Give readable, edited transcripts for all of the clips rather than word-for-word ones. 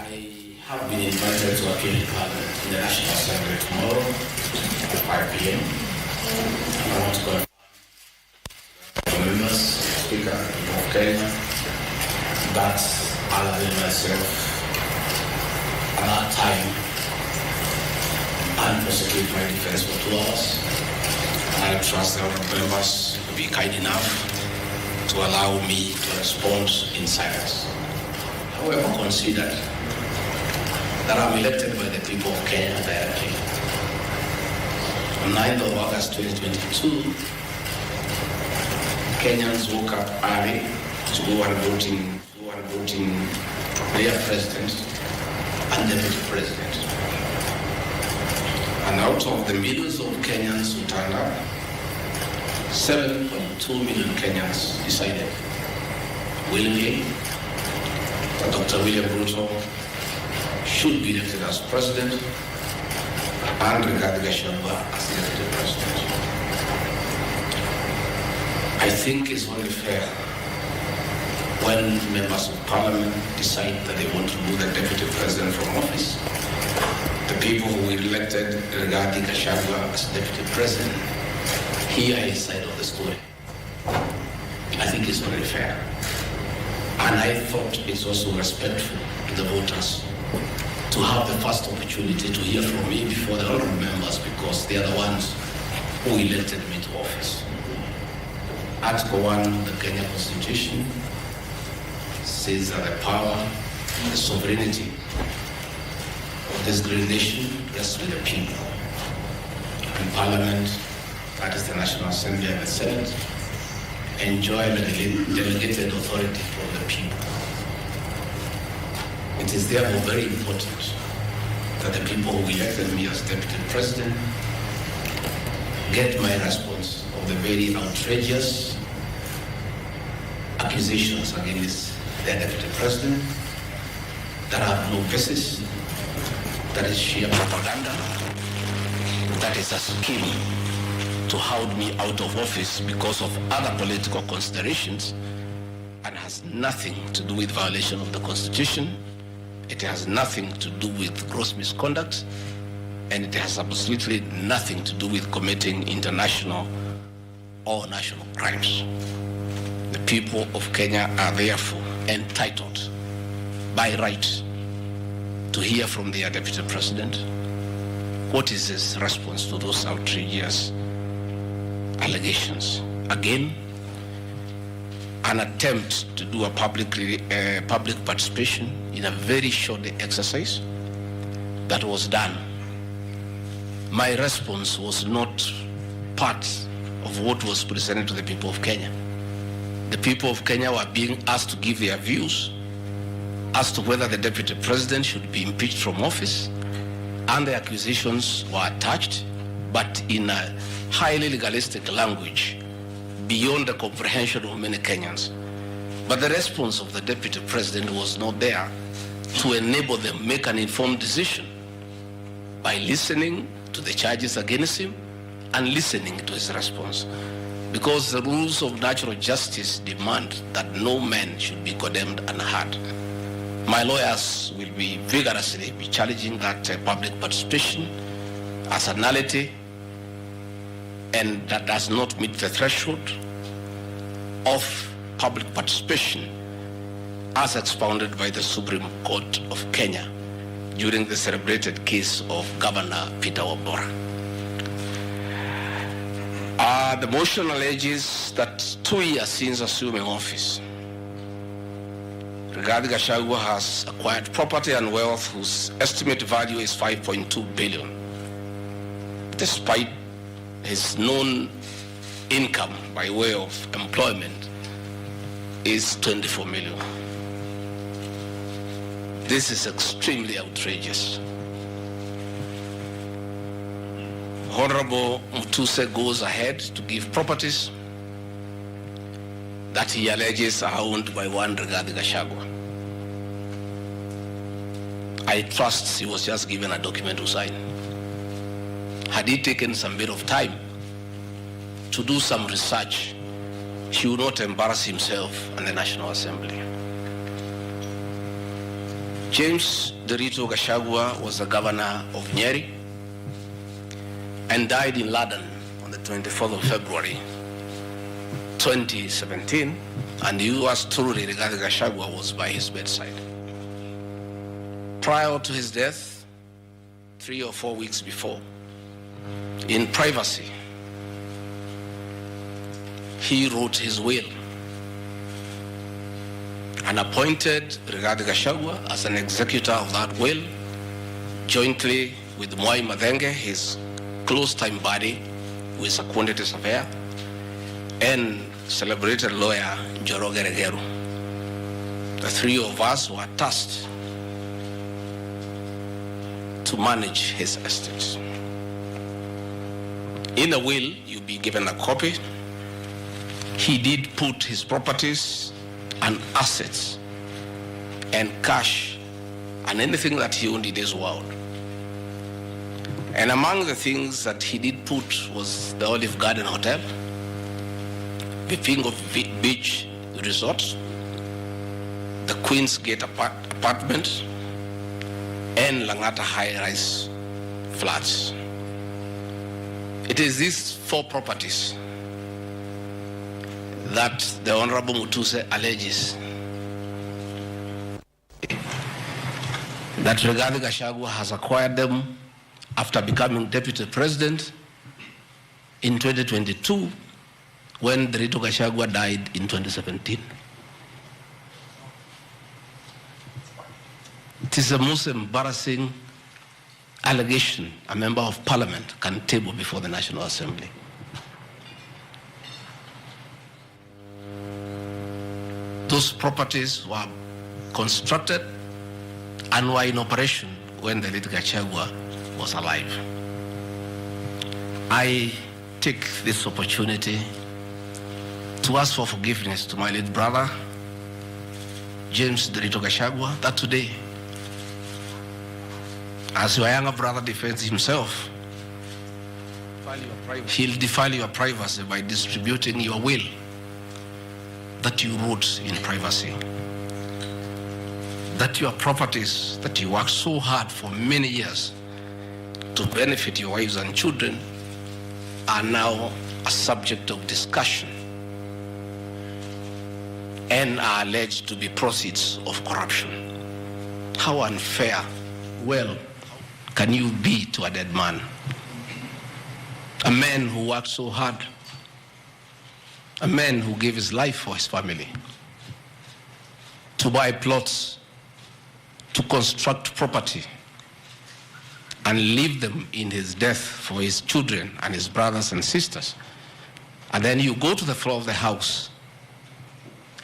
I have been invited to appear in Parliament in the National Assembly tomorrow at 5 p.m. I want to go to members, Speaker of Kenya, that other than myself, at that time, and prosecute my defense for 2 hours. I trust the other members to be kind enough to allow me to respond in silence. However, consider that I'm elected by the people of Kenya directly. On 9th of August 2022, Kenyans woke up early to go and voting their president and deputy president. And out of the millions of Kenyans who turned up, 7.2 million Kenyans decided willingly that Dr. William Ruto should be elected as president and Gachagua as the deputy president. I think it's only fair when members of parliament decide that they want to remove the deputy president from office. The people who were elected regarding Gachagua as deputy president hear his side of the story. I think it's only fair. And I thought it's also respectful to the voters to have the first opportunity to hear from me before the honorable members, because they are the ones who elected me to office. Article 1 of the Kenya Constitution says that the power, the sovereignty of this great nation rests with the people. And Parliament, that is the National Assembly and the Senate, enjoy the delegated authority from the people. It is therefore very important that the people who elected me as deputy president get my response of the very outrageous accusations against the deputy president that have no basis, that is sheer propaganda, that is a scheme to hold me out of office because of other political considerations, and has nothing to do with violation of the Constitution. It has nothing to do with gross misconduct, and it has absolutely nothing to do with committing international or national crimes. The people of Kenya are therefore entitled by right to hear from their deputy president what is his response to those outrageous allegations. Again, an attempt to do a public participation in a very short exercise that was done. My response was not part of what was presented to the people of Kenya. The people of Kenya were being asked to give their views as to whether the deputy president should be impeached from office, and the accusations were attached, but in a highly legalistic language beyond the comprehension of many Kenyans. But the response of the deputy president was not there to enable them make an informed decision by listening to the charges against him and listening to his response. Because the rules of natural justice demand that no man should be condemned unheard. My lawyers will be vigorously challenging that public participation as a nullity, and that does not meet the threshold of public participation as expounded by the Supreme Court of Kenya during the celebrated case of Governor Peter Wabora. The motion alleges that 2 years since assuming office, Rigathi Gachagua has acquired property and wealth whose estimated value is 5.2 billion, despite his known income by way of employment is 24 million. This is extremely outrageous. Honorable Mutuse goes ahead to give properties that he alleges are owned by one Rigathi Gachagua. I trust he was just given a document to sign. Had he taken some bit of time to do some research, he would not embarrass himself and the National Assembly. James Derito Gachagua was the governor of Nyeri and died in London on the 24th of February 2017, and yours truly, Rigathi Gachagua, was by his bedside. Prior to his death, 3 or 4 weeks before, in privacy, he wrote his will and appointed Rigathi Gachagua as an executor of that will, jointly with Mwai Madenge, his close-time buddy, who is a quantity surveyor, and celebrated lawyer Njoroge Regeru. The three of us were tasked to manage his estate. In the will, you'll be given a copy. He did put his properties and assets and cash and anything that he owned in this world. And among the things that he did put was the Olive Garden Hotel, the Pingo Beach Resort, the Queen's Gate apartment, and Langata high-rise flats. It is these 4 properties that the Honorable Mutuse alleges that Rigathi Gachagua has acquired them after becoming deputy president in 2022, when Derito Gachagua died in 2017. It is the most embarrassing allegation a member of parliament can table before the National Assembly. Those properties were constructed and were in operation when the late Gachagua was alive. I take this opportunity to ask for forgiveness to my late brother, James Derito Gachagua, that today, as your younger brother defends himself, he'll defile your privacy by distributing your will that you wrote in privacy. That your properties that you worked so hard for many years to benefit your wives and children are now a subject of discussion and are alleged to be proceeds of corruption. How unfair, well, can you be to a dead man? A man who worked so hard, a man who gave his life for his family, to buy plots, to construct property, and leave them in his death for his children and his brothers and sisters. And then you go to the floor of the House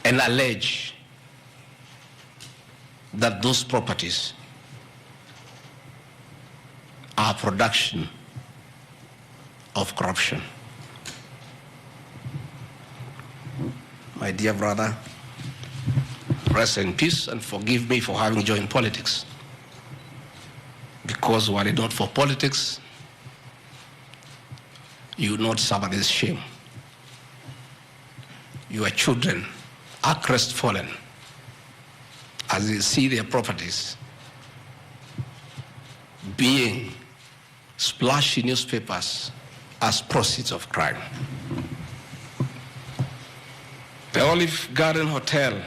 and allege that those properties are production of corruption. My dear brother, rest in peace and forgive me for having joined politics. Because were it not for politics, you would not suffer this shame. Your children are crestfallen as they see their properties being splashed in newspapers as proceeds of crime. The Olive Garden Hotel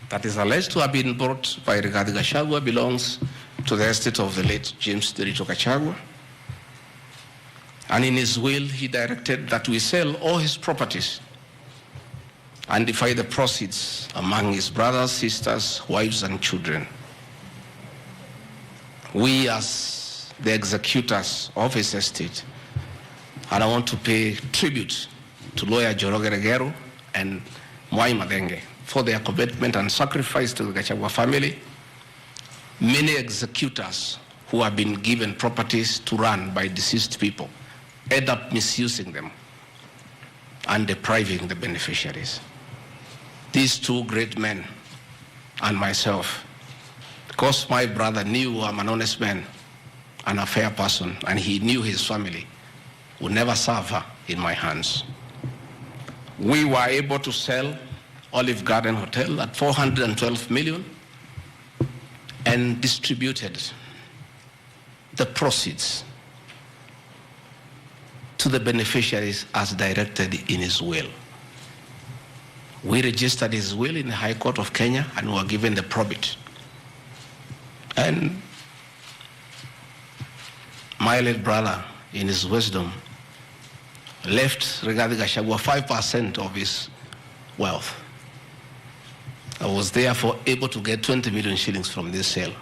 that is alleged to have been bought by Rigathi Gachagua belongs to the estate of the late James Derito Gachagua. And in his will, he directed that we sell all his properties and divide the proceeds among his brothers, sisters, wives, and children. We, as the executors of his estate, and I want to pay tribute to lawyer Njoroge Regeru and Mwai Madenge for their commitment and sacrifice to the Gachagua family. Many executors who have been given properties to run by deceased people end up misusing them and depriving the beneficiaries. These 2 great men and myself, because my brother knew I'm an honest man and a fair person, and he knew his family would never suffer in my hands, we were able to sell Olive Garden Hotel at 412 million and distributed the proceeds to the beneficiaries as directed in his will. We registered his will in the High Court of Kenya and were given the probate. And my late brother, in his wisdom, left Rigathi Gachagua 5% of his wealth. I was therefore able to get 20 million shillings from this sale.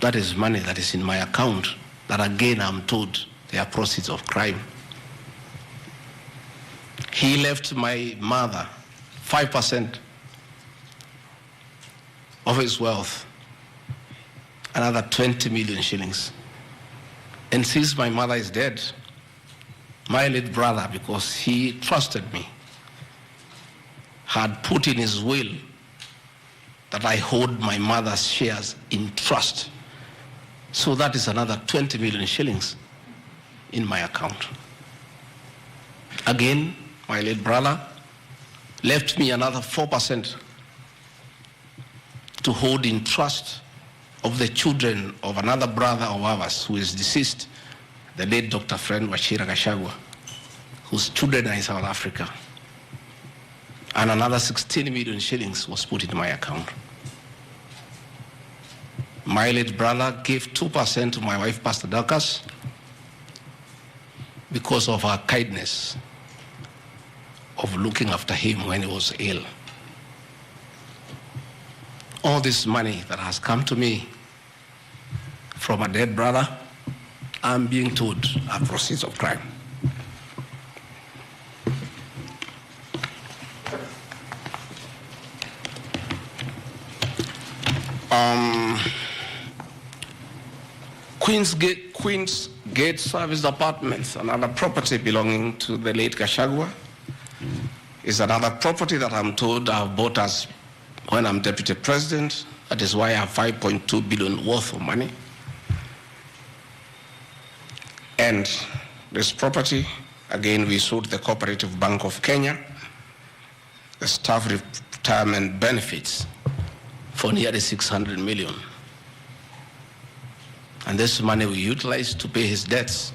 That is money that is in my account that again I'm told they are proceeds of crime. He left my mother 5% of his wealth, another 20 million shillings. And since my mother is dead, my late brother, because he trusted me, had put in his will that I hold my mother's shares in trust. So that is another 20 million shillings in my account. Again, my late brother left me another 4% to hold in trust of the children of another brother of ours who is deceased, the late Dr. Friend Wachira Gachagua, whose children are in South Africa. And another 16 million shillings was put in my account. My late brother gave 2% to my wife, Pastor Dorcas, because of her kindness of looking after him when he was ill. All this money that has come to me from a dead brother, I'm being told are proceeds of crime. Queen's Gate Service Apartments, another property belonging to the late Gachagua, is another property that I'm told I've bought as when I'm deputy president. That is why I have 5.2 billion worth of money. And this property, again, we sold the Cooperative Bank of Kenya, the staff retirement benefits for nearly 600 million. And this money we utilized to pay his debts.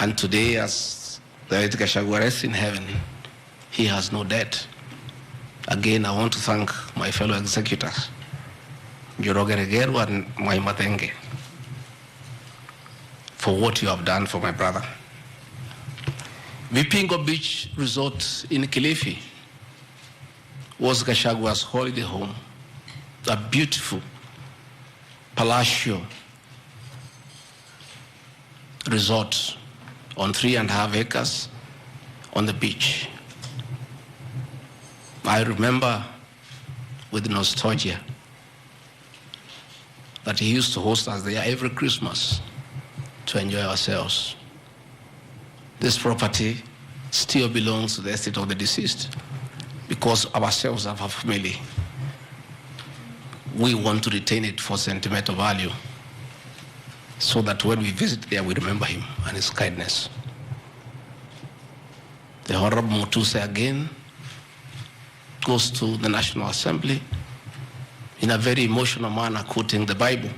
And today, as the late Gachagua rests in heaven, he has no debt. Again, I want to thank my fellow executors, Njoroge Regeru and Mwai for what you have done for my brother. Vipingo Beach Resort in Kilifi was Gachagua's holiday home, a beautiful palatial resort on 3.5 acres on the beach. I remember with nostalgia that he used to host us there every Christmas to enjoy ourselves. This property still belongs to the estate of the deceased because ourselves have a family. We want to retain it for sentimental value so that when we visit there, we remember him and his kindness. The Honorable Mutuse again goes to the National Assembly in a very emotional manner, quoting the Bible,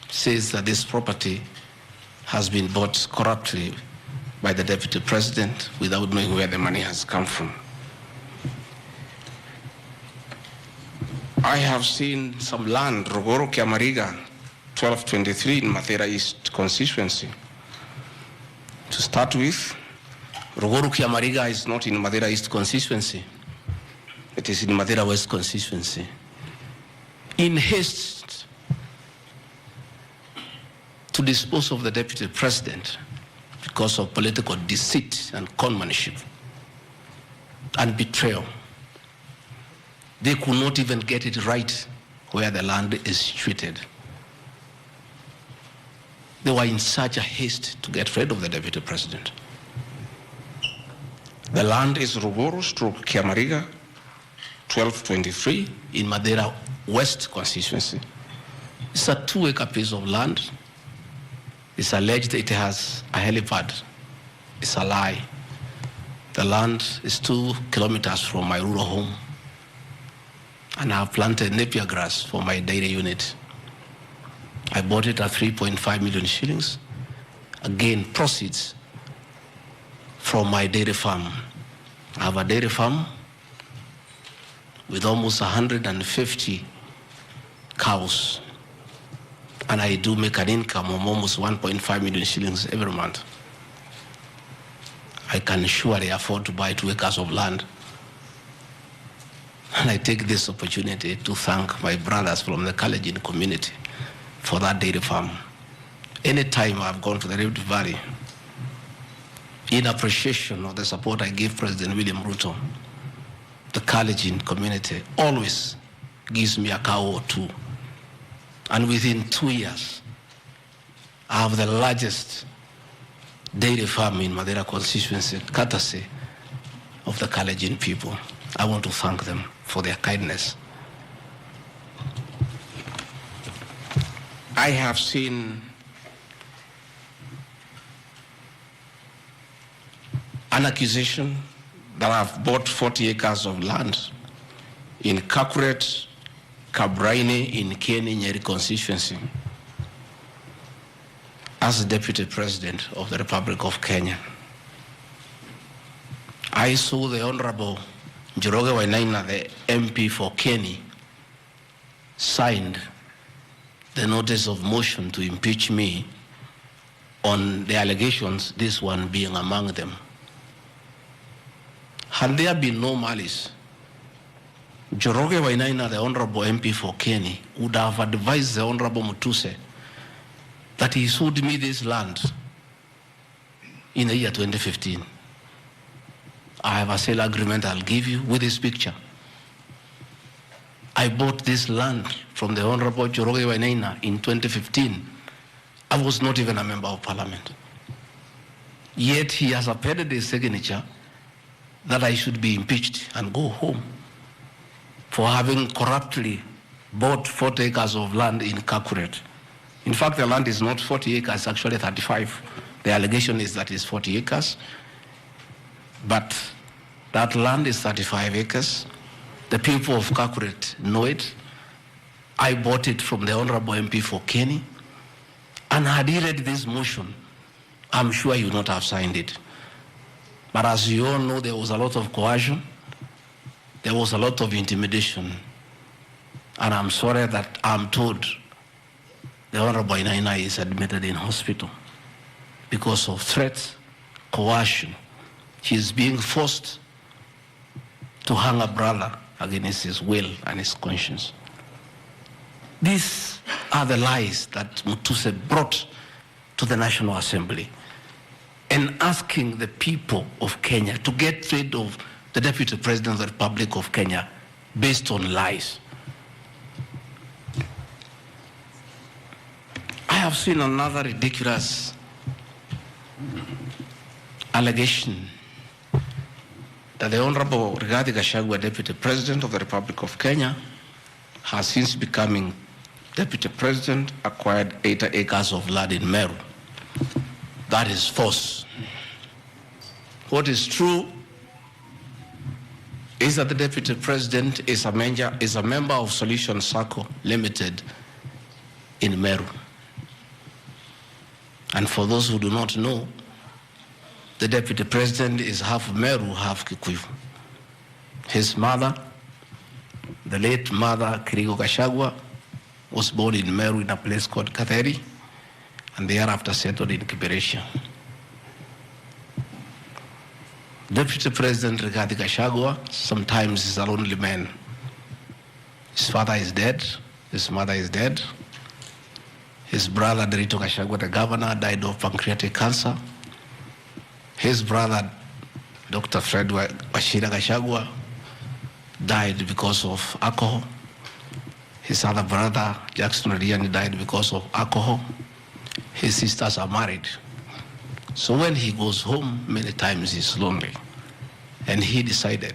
says that this property has been bought corruptly by the Deputy President without knowing where the money has come from. I have seen some land, Rogoro Kiamariga, 1223 in Mathera East constituency. To start with, Rogoro Kiamariga is not in Mathera East constituency. It is in Mathera West constituency. In haste to dispose of the Deputy President because of political deceit and conmanship and betrayal, they could not even get it right where the land is situated. They were in such a haste to get rid of the Deputy President. The land is Rogoro/Kiamariga, 1223 in Mathera West constituency. It's a 2-acre piece of land. It's alleged it has a helipad. It's a lie. The land is 2 kilometers from my rural home. and I've planted napier grass for my dairy unit. I bought it at 3.5 million shillings. Again, proceeds from my dairy farm. I have a dairy farm with almost 150 cows, and I do make an income of almost 1.5 million shillings every month. I can surely afford to buy 2 acres of land. And I take this opportunity to thank my brothers from the Kalenjin community for that dairy farm. Anytime I've gone to the Rift Valley, in appreciation of the support I give President William Ruto, the Kalenjin community always gives me a cow or 2. And within 2 years, I have the largest dairy farm in Madeira constituency, courtesy of the Kalenjin people. I want to thank them for their kindness. I have seen an accusation that I've bought 40 acres of land in Kakuret, Kabraine, in Keni, Nyeri constituency as Deputy President of the Republic of Kenya. I saw the Honorable Njoroge Wainaina, the MP for Keni, signed the notice of motion to impeach me on the allegations, this one being among them. Had there been no malice, Njoroge Wainaina, the Honorable MP for Keni, would have advised the Honorable Mutuse that he sold me this land in the year 2015. I have a sale agreement I'll give you with this picture. I bought this land from the Honorable Njoroge Wainaina in 2015. I was not even a member of parliament. Yet he has appended his signature that I should be impeached and go home for having corruptly bought 40 acres of land in Kakuret. In fact, the land is not 40 acres, actually 35. The allegation is that it's 40 acres. But that land is 35 acres. The people of Kakuret know it. I bought it from the Honorable MP for Keni. And had he read this motion, I'm sure he would not have signed it. But as you all know, there was a lot of coercion. There was a lot of intimidation. And I'm sorry that I'm told the Honorable Wainaina is admitted in hospital because of threats, coercion. He's being forced to hang a brother against his will and his conscience. These are the lies that Mutuse brought to the National Assembly, and asking the people of Kenya to get rid of the Deputy President of the Republic of Kenya based on lies. I have seen another ridiculous allegation that the Honorable Gachagua, Deputy President of the Republic of Kenya, has since becoming Deputy President, acquired 80 acres of land in Meru. That is false. What is true is that the Deputy President is a member of Solution Circle Limited in Meru. And for those who do not know, the Deputy President is half Meru, half Kikuyu. His mother, the late mother, Kirigo Gachagua, was born in Meru in a place called Katheri, and thereafter settled in Kiberesha. Deputy President Rigathi Gachagua sometimes is a lonely man. His father is dead, his mother is dead. His brother, Derito Gachagua, the governor, died of pancreatic cancer. His brother, Dr. Fred Wachira Gachagua, died because of alcohol. His other brother, Jackson Riani, died because of alcohol. His sisters are married. So when he goes home, many times he's lonely. And he decided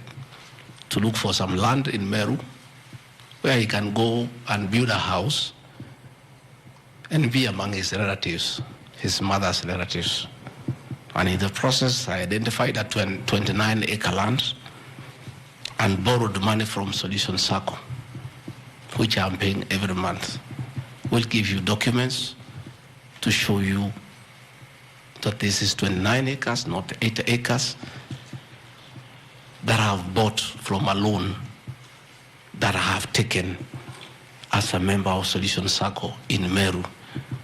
to look for some land in Meru where he can go and build a house and be among his relatives, his mother's relatives. And in the process, I identified that 29-acre land and borrowed money from Solution Circle which I'm paying every month. We'll give you documents to show you that this is 29 acres, not 8 acres, that I have bought from a loan that I have taken as a member of Solution Circle in Meru,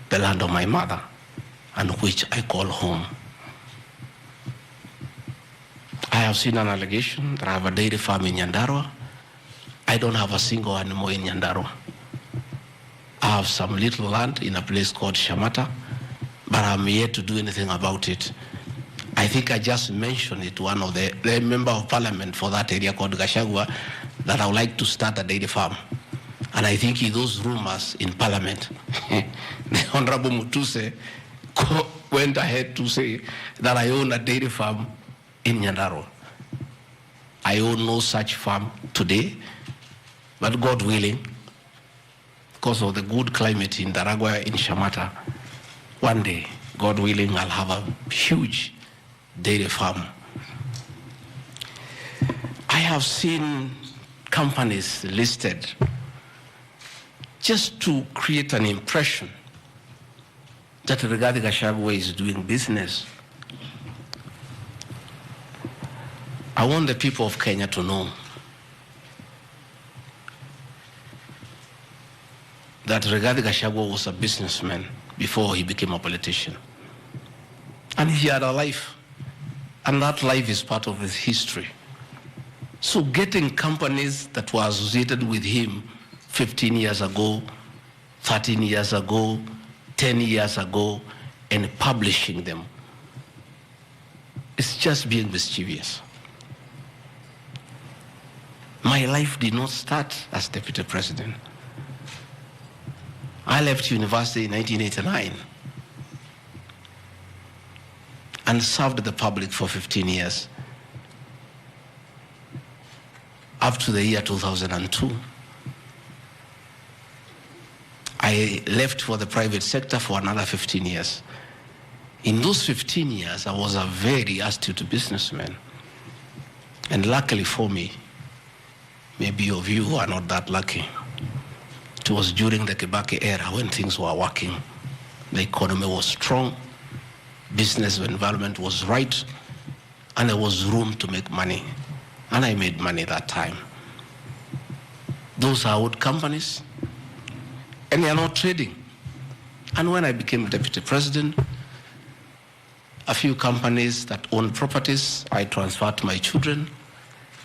the land of my mother, and which I call home. I have seen an allegation that I have a dairy farm in Nyandarua. I don't have a single animal in Nyandarua. I have some little land in a place called Shamata, but I'm yet to do anything about it. I think I just mentioned it to one of the member of parliament for that area called Gachagua that I would like to start a dairy farm. And I think in those rumors in parliament, the Honorable Mutuse went ahead to say that I own a dairy farm in Nyandarua. I own no such farm today, but God willing, because of the good climate in Daragwa, in Shamata, one day, God willing, I'll have a huge dairy farm. I have seen companies listed just to create an impression that Rigathi Gachagua is doing business. I want the people of Kenya to know that Rigathi Gachagua was a businessman before he became a politician. And he had a life, and that life is part of his history. So getting companies that were associated with him 15 years ago, 13 years ago, 10 years ago, and publishing them, it's just being mischievous. My life did not start as deputy president. I left university in 1989 and served the public for 15 years, up to the year 2002. I left for the private sector for another 15 years. In those 15 years, I was a very astute businessman. And luckily for me, maybe of you who are not that lucky, it was during the Kibaki era when things were working. The economy was strong, business environment was right, and there was room to make money. And I made money that time. Those are old companies, and they are not trading. And when I became deputy president, a few companies that owned properties, I transferred to my children,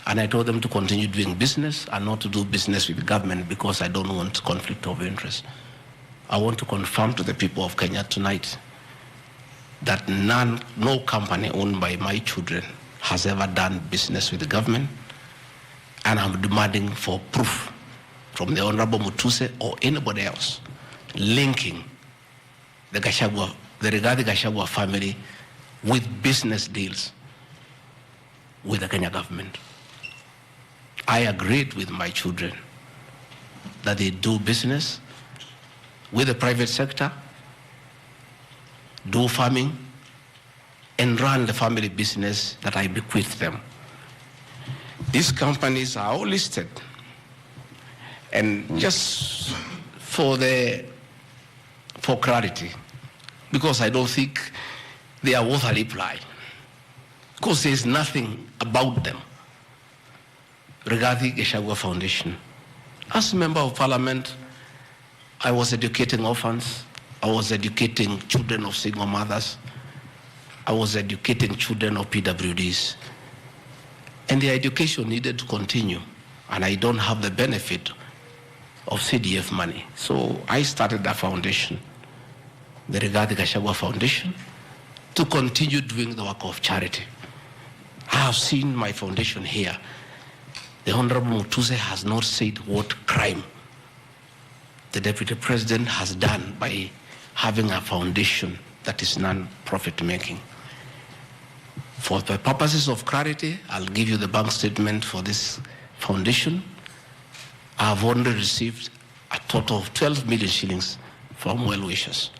and I told them to continue doing business and not to do business with the government because I don't want conflict of interest. I want to confirm to the people of Kenya tonight that no company owned by my children has ever done business with the government, and I'm demanding for proof from the Honorable Mutuse or anybody else linking the Rigathi Gachagua family with business deals with the Kenya government. I agreed with my children that they do business with the private sector, do farming, and run the family business that I bequeathed them. These companies are all listed. And just for clarity, because I don't think they are worth a reply, because there's nothing about them. Rigathi Gachagua Foundation. As a member of parliament, I was educating orphans, I was educating children of single mothers, I was educating children of PWDs. And the education needed to continue, and I don't have the benefit of CDF money. So I started that foundation, the Rigathi Gachagua Foundation, to continue doing the work of charity. I have seen my foundation here. The Honorable Mutuse has not said what crime the Deputy President has done by having a foundation that is non-profit making. For the purposes of clarity, I'll give you the bank statement for this foundation. I have only received a total of 12 million shillings from well-wishers,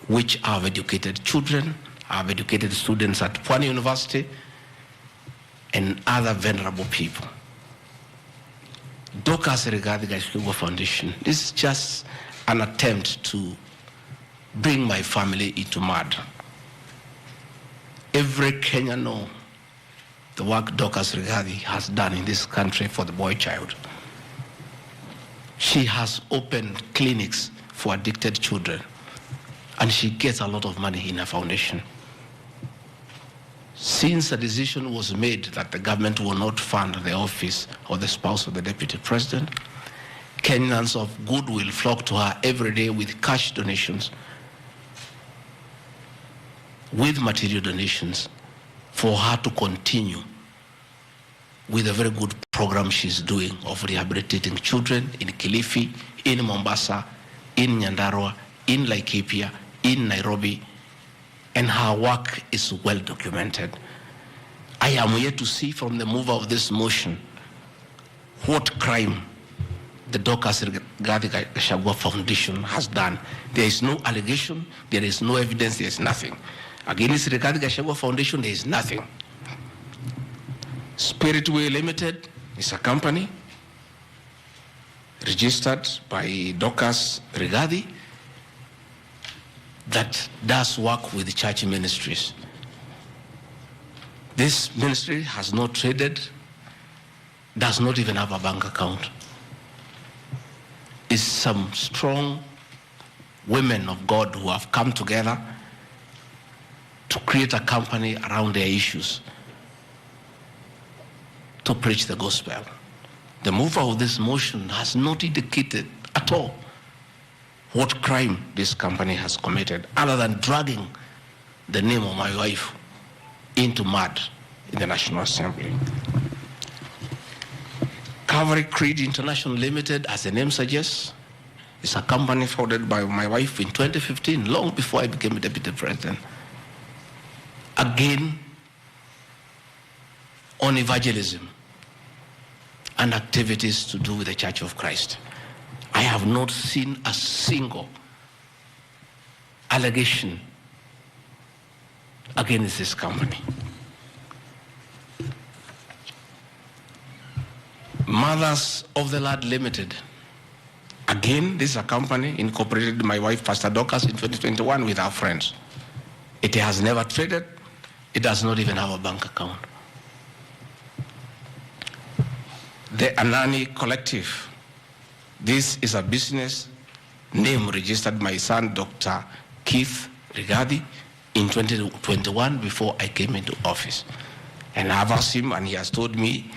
which have educated children, have educated students at Pwani University, and other vulnerable people. Dorcas Rigathi Gachagua Foundation is just an attempt to bring my family into mud. Every Kenyan knows the work Dorcas Rigathi has done in this country for the boy child. She has opened clinics for addicted children, and she gets a lot of money in her foundation. Since the decision was made that the government will not fund the office of the spouse of the deputy president, Kenyans of goodwill flock to her every day with cash donations, with material donations, for her to continue with a very good program she's doing of rehabilitating children in Kilifi, in Mombasa, in Nyandarua, in Laikipia, in Nairobi, and her work is well documented. I am yet to see from the mover of this motion what crime the Dorcas Rigathi Gachagua Foundation has done. There is no allegation, there is no evidence, there is nothing. Against Rigathi Gachagua Foundation, there is nothing. Spiritway Limited is a company registered by Dorcas Rigathi that does work with church ministries. This ministry has not traded, does not even have a bank account. It's some strong women of God who have come together to create a company around their issues, to preach the gospel. The mover of this motion has not indicated at all what crime this company has committed, other than dragging the name of my wife into mud in the National Assembly. Calvary Creed International Limited, as the name suggests, is a company founded by my wife in 2015, long before I became a deputy president. Again, on evangelism and activities to do with the Church of Christ. I have not seen a single allegation against this company. Mothers of the Lord Limited. Again, this is a company incorporated by my wife, Pastor Dorcas, in 2021 with our friends. It has never traded. It does not even have a bank account. The Ũneeni Collective. This is a business name registered by my son, Dr. Keith Rigathi, in 2021 before I came into office. And I've asked him, and he has told me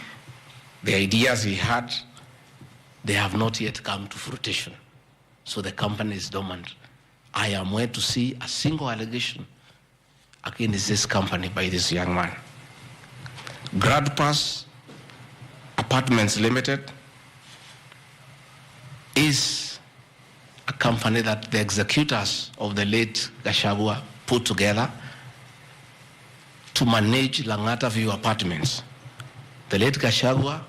the ideas he had, they have not yet come to fruition. So the company is dormant. I am yet to see a single allegation against this company by this young man. GradPass Apartments Limited is a company that the executors of the late Gachagua put together to manage Langata View Apartments. The late Gachagua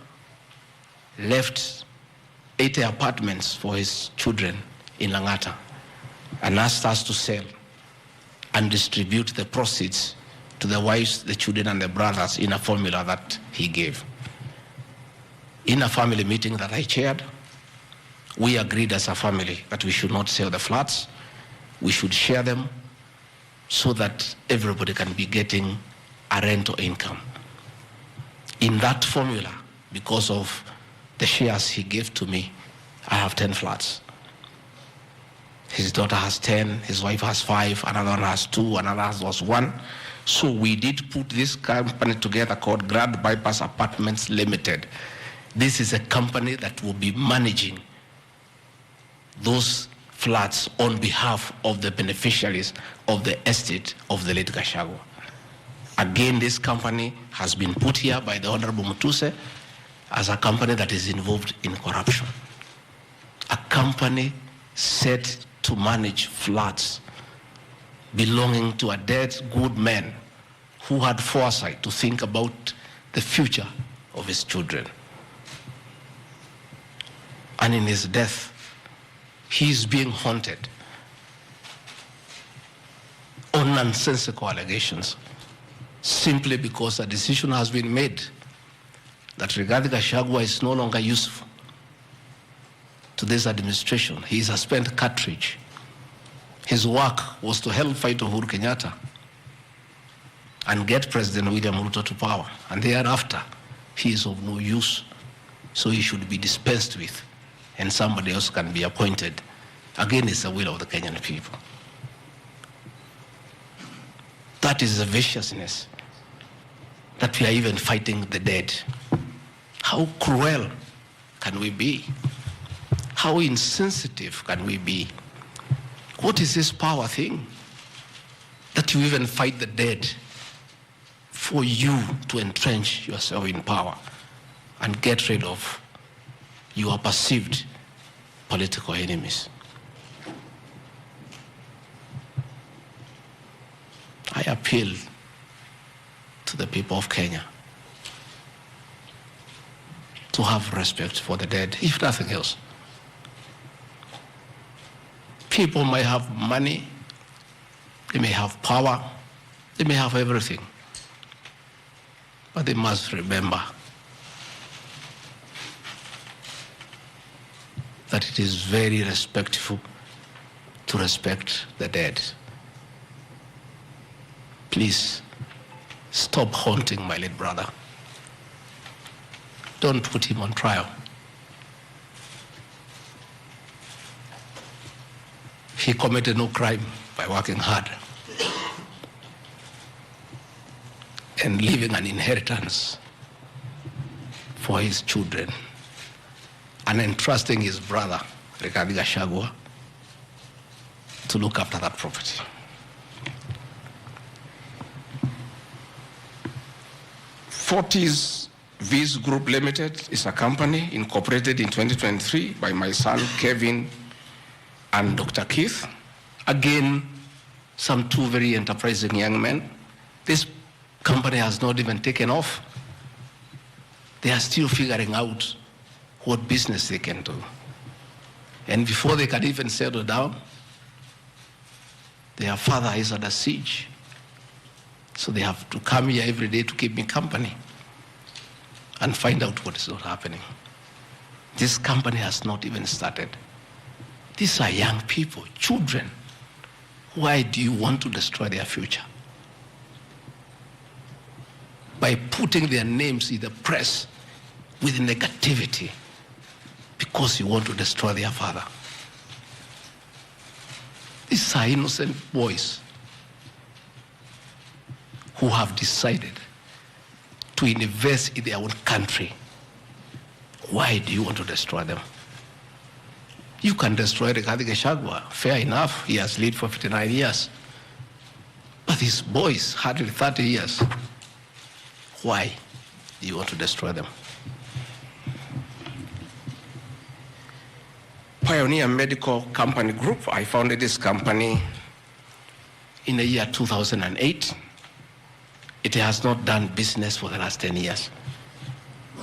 left 80 apartments for his children in Langata and asked us to sell and distribute the proceeds to the wives, the children, and the brothers in a formula that he gave. In a family meeting that I chaired, we agreed as a family that we should not sell the flats. We should share them so that everybody can be getting a rental income. In that formula, because of the shares he gave to me, I have 10 flats. His daughter has 10, his wife has 5, another one has 2, another has 1. So we did put this company together called Grand Bypass Apartments Limited. This is a company that will be managing those flats on behalf of the beneficiaries of the estate of the late Gachagua. Again, this company has been put here by the Honorable Mutuse as a company that is involved in corruption. A company set to manage flats belonging to a dead good man who had foresight to think about the future of his children. And in his death, he is being haunted on nonsensical allegations simply because a decision has been made that Rigathi Gachagua is no longer useful to this administration. He is a spent cartridge. His work was to help fight Uhuru Kenyatta and get President William Ruto to power. And thereafter, he is of no use. So he should be dispensed with, and somebody else can be appointed against the will of the Kenyan people. That is the viciousness that we are even fighting the dead. How cruel can we be? How insensitive can we be? What is this power thing? That you even fight the dead for you to entrench yourself in power and get rid of your perceived political enemies. I appeal to the people of Kenya to have respect for the dead, if nothing else. People may have money, they may have power, they may have everything, but they must remember that it is very respectful to respect the dead. Please stop haunting my late brother. Don't put him on trial. He committed no crime by working hard and leaving an inheritance for his children and entrusting his brother, Gachagua, to look after that property. Fortis Viz Group Limited is a company incorporated in 2023 by my son Kevin and Dr. Keith. Again, some two very enterprising young men. This company has not even taken off. They are still figuring out what business they can do. And before they can even settle down, their father is under siege. So they have to come here every day to keep me company and find out what is not happening. This company has not even started. These are young people, children. Why do you want to destroy their future? By putting their names in the press with negativity because you want to destroy their father. These are innocent boys who have decided to invest in their own country. Why do you want to destroy them? You can destroy Gachagua, fair enough, he has lived for 59 years. But these boys, hardly 30 years. Why do you want to destroy them? Pioneer Medical Company Group, I founded this company in the year 2008. It has not done business for the last 10 years.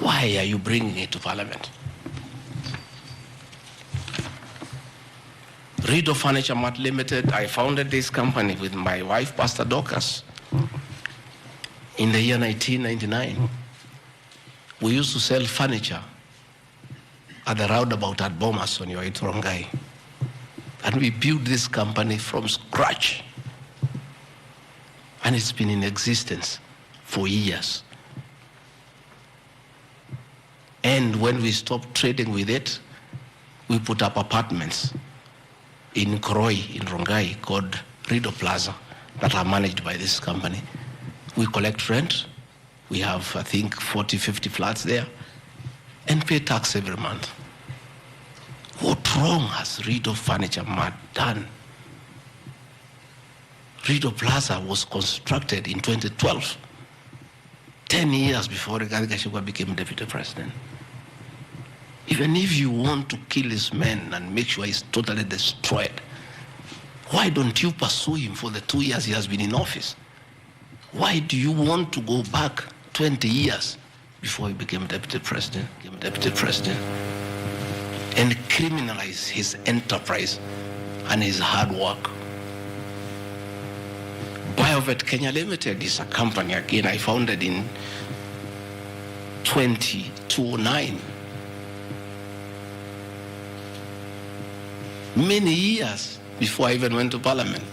Why are you bringing it to Parliament? Rido Furniture Mart Limited, I founded this company with my wife, Pastor Dorcas, in the year 1999. We used to sell furniture at the roundabout at Bomas on your way to Rongai. And we built this company from scratch. And it's been in existence for years. And when we stopped trading with it, we put up apartments in Koroi, in Rongai, called Rido Plaza, that are managed by this company. We collect rent. We have, I think, 40, 50 flats there, and pay tax every month. What wrong has Rido Furniture Mart done? Rido Plaza was constructed in 2012, 10 years before Gachagua became deputy president. Even if you want to kill his men and make sure he's totally destroyed, why don't you pursue him for the 2 years he has been in office? Why do you want to go back 20 years before he became deputy president, and criminalize his enterprise and his hard work? Biovet Kenya Limited is a company, again, I founded in 2009. many years before I even went to Parliament.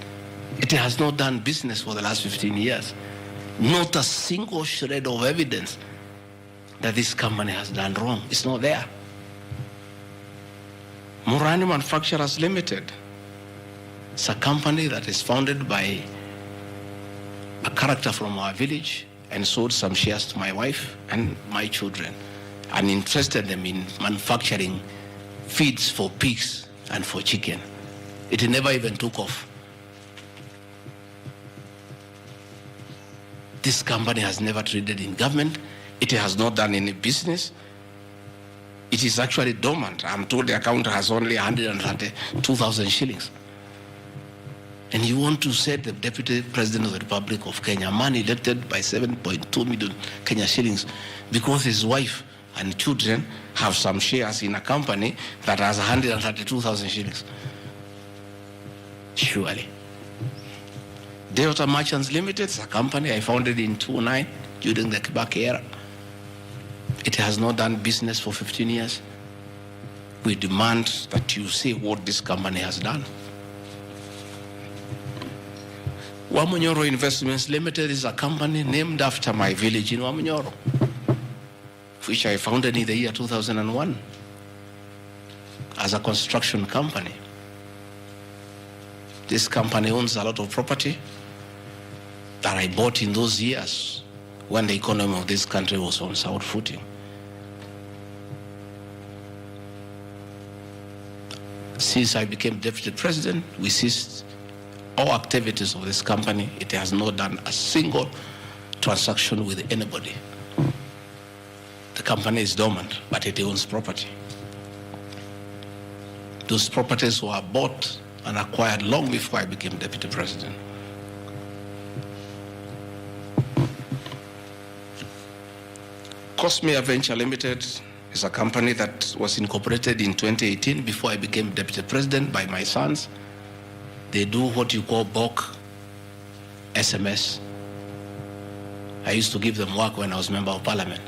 It has not done business for the last 15 years. Not a single shred of evidence that this company has done wrong. It's not there. Mũrani Manufacturers Limited. It's a company that is founded by a character from our village and sold some shares to my wife and my children and interested them in manufacturing feeds for pigs and for chicken. It never even took off. This company has never traded in government. It has not done any business. It is actually dormant. I'm told the account has only 132,000 shillings. And you want to set the Deputy President of the Republic of Kenya, a man elected by 7.2 million Kenya shillings, because his wife and children have some shares in a company that has 132,000 shillings. Surely. Delta Merchants Limited is a company I founded in 2009 during the Kibaki era. It has not done business for 15 years. We demand that you say what this company has done. Wamunyoro Investments Limited is a company named after my village in Wamunyoro, which I founded in the year 2001 as a construction company. This company owns a lot of property that I bought in those years when the economy of this country was on sound footing. Since I became Deputy President, we ceased all activities of this company. It has not done a single transaction with anybody. The company is dormant, but it owns property. Those properties were bought and acquired long before I became Deputy President. Cosmea Venture Limited is a company that was incorporated in 2018 before I became Deputy President by my sons. They do what you call bulk SMS. I used to give them work when I was Member of Parliament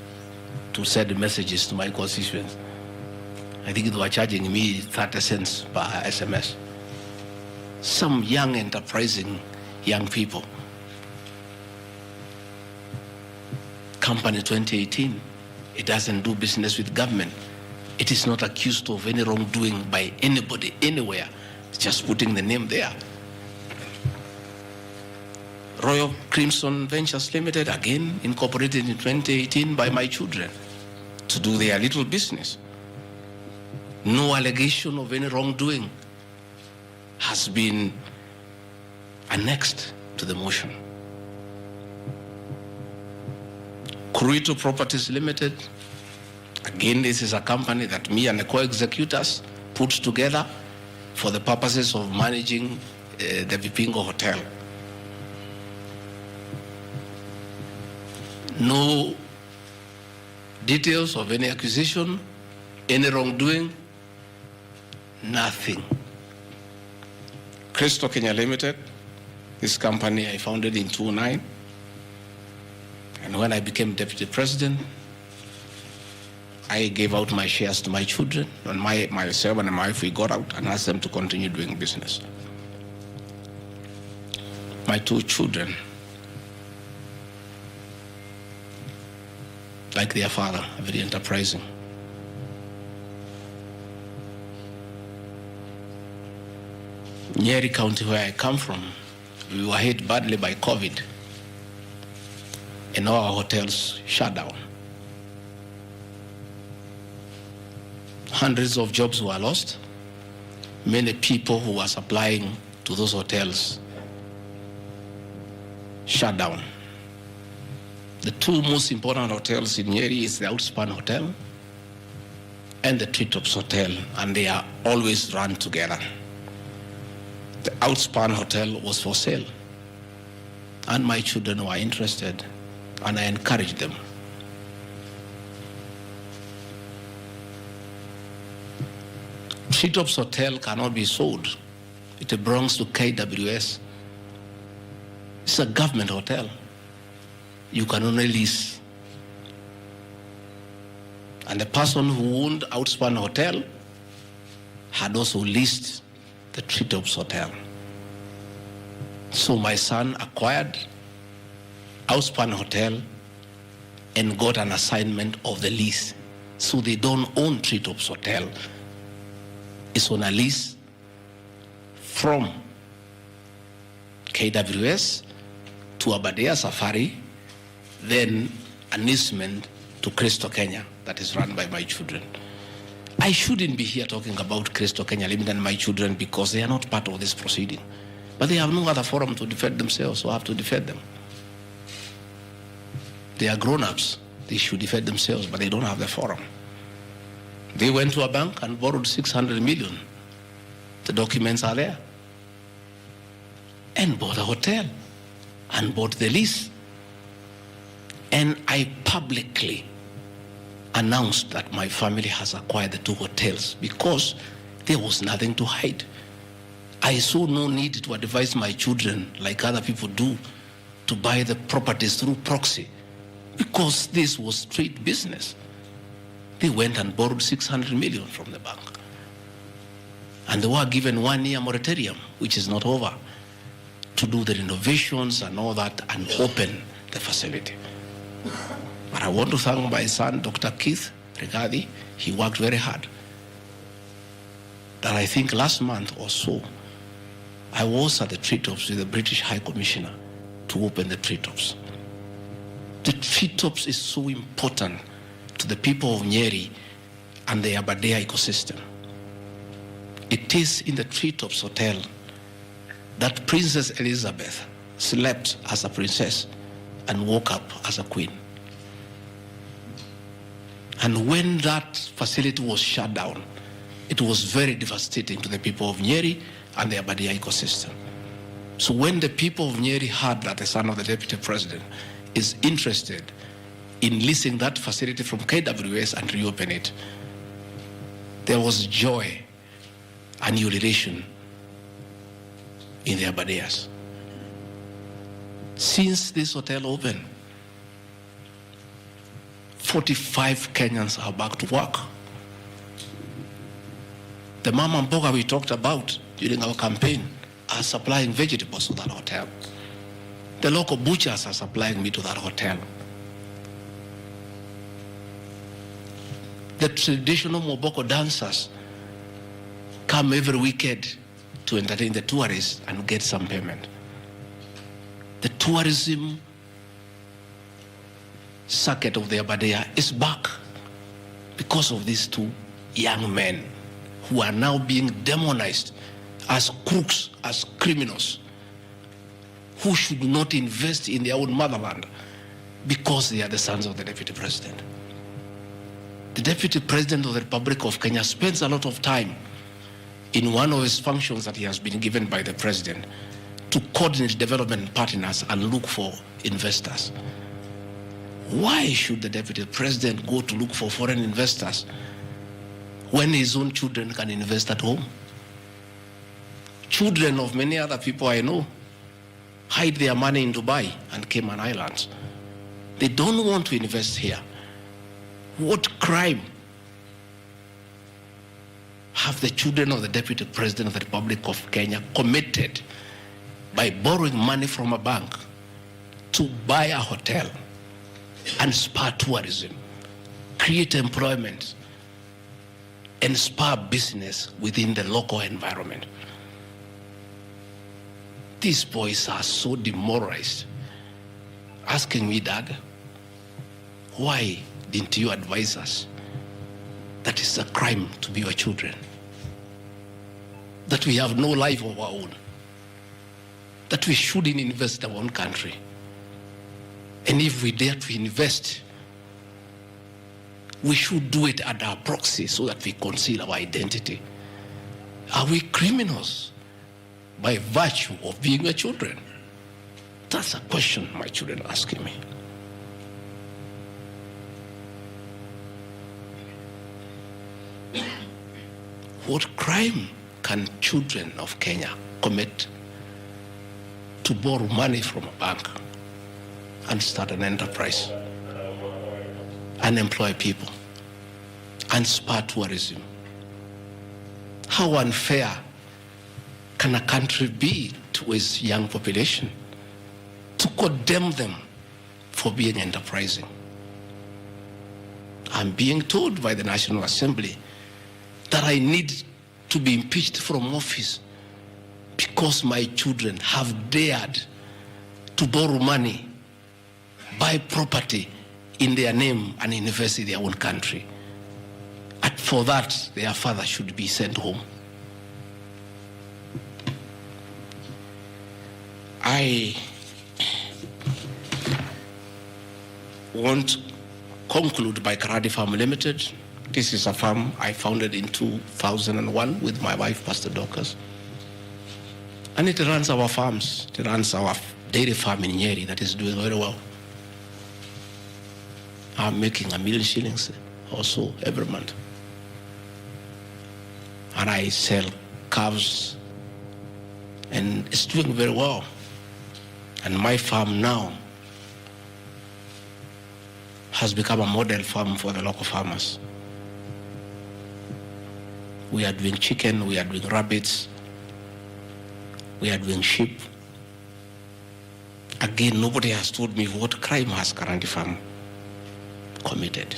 to send messages to my constituents. I think they were charging me 30 cents per SMS. Some young, enterprising young people. Company 2018, it doesn't do business with government. It is not accused of any wrongdoing by anybody, anywhere. It's just putting the name there. Royal Crimson Ventures Limited, again incorporated in 2018 by my children to do their little business. No allegation of any wrongdoing has been annexed to the motion. Kurito Properties Limited, again, this is a company that me and the co-executors put together for the purposes of managing the Vipingo Hotel. No details of any accusation, any wrongdoing, nothing. Crystal Kenya Limited, this company I founded in 2009. And when I became Deputy President, I gave out my shares to my children, and myself and my wife, we got out and asked them to continue doing business. My two children, like their father, very enterprising. Nyeri County, where I come from, we were hit badly by COVID, and all our hotels shut down. Hundreds of jobs were lost. Many people who were supplying to those hotels shut down. The two most important hotels in Nyeri is the Outspan Hotel and the Treetops Hotel, and they are always run together. The Outspan Hotel was for sale, and my children were interested, and I encouraged them. Treetops Hotel cannot be sold. It belongs to KWS. It's a government hotel. You can only lease. And the person who owned Outspan Hotel had also leased the Treetops Hotel. So my son acquired Outspan Hotel and got an assignment of the lease. So they don't own Treetops Hotel. It's on a lease from KWS to Aberdare Safari, then an easement to Crystal Kenya that is run by my children. I shouldn't be here talking about Crystal Kenya Limited and my children because they are not part of this proceeding. But they have no other forum to defend themselves, so I have to defend them. They are grown-ups. They should defend themselves, but they don't have the forum. They went to a bank and borrowed 600 million. The documents are there. And bought a hotel and bought the lease. And I publicly announced that my family has acquired the 2 hotels because there was nothing to hide. I saw no need to advise my children, like other people do, to buy the properties through proxy because this was straight business. They went and borrowed 600 million from the bank. And they were given 1-year moratorium, which is not over, to do the renovations and all that and open the facility. But I want to thank my son, Dr. Keith Regadi. He worked very hard. That I think last month or so, I was at the Treetops with the British High Commissioner to open the Treetops. The Treetops is so important to the people of Nyeri and the Aberdare ecosystem. It is in the Treetops Hotel that Princess Elizabeth slept as a princess and woke up as a queen. And when that facility was shut down, it was very devastating to the people of Nyeri and the Aberdare ecosystem. So when the people of Nyeri heard that the son of the deputy president is interested in leasing that facility from KWS and reopen it, there was joy and ululation in the Aberdares. Since this hotel opened, 45 Kenyans are back to work. The mama mboga we talked about during our campaign are supplying vegetables to that hotel. The local butchers are supplying meat to that hotel. The traditional Moboko dancers come every weekend to entertain the tourists and get some payment. The tourism circuit of the Aberdare is back because of these 2 young men who are now being demonized as crooks, as criminals, who should not invest in their own motherland because they are the sons of the deputy president. The deputy president of the Republic of Kenya spends a lot of time in one of his functions that he has been given by the president to coordinate development partners and look for investors. Why should the deputy president go to look for foreign investors when his own children can invest at home? Children of many other people I know hide their money in Dubai and Cayman Islands. They don't want to invest here. What crime have the children of the deputy president of the Republic of Kenya committed by borrowing money from a bank to buy a hotel and spur tourism, create employment, and spur business within the local environment? These boys are so demoralized, asking me, Dad, why didn't you advise us that it's a crime to be your children, that we have no life of our own, that we shouldn't invest in our own country, and if we dare to invest, we should do it at our proxy so that we conceal our identity? Are we criminals by virtue of being your children? That's a question my children are asking me. What crime can children of Kenya commit to borrow money from a bank and start an enterprise and employ people and spur tourism? How unfair can a country be to its young population? To condemn them for being enterprising. I'm being told by the National Assembly that I need to be impeached from office because my children have dared to borrow money, buy property in their name and invest in their own country. And for that, their father should be sent home. I want to conclude by Karadi Farm Limited. This is a farm I founded in 2001 with my wife, Pastor Dorcas. And it runs our farms. It runs our dairy farm in Nyeri that is doing very well. I'm making $1 million shillings or so every month. And I sell calves, and it's doing very well. And my farm now has become a model farm for the local farmers. We are doing chicken, we are doing rabbits, we are doing sheep. Again, nobody has told me what crime has Karadi Farm committed.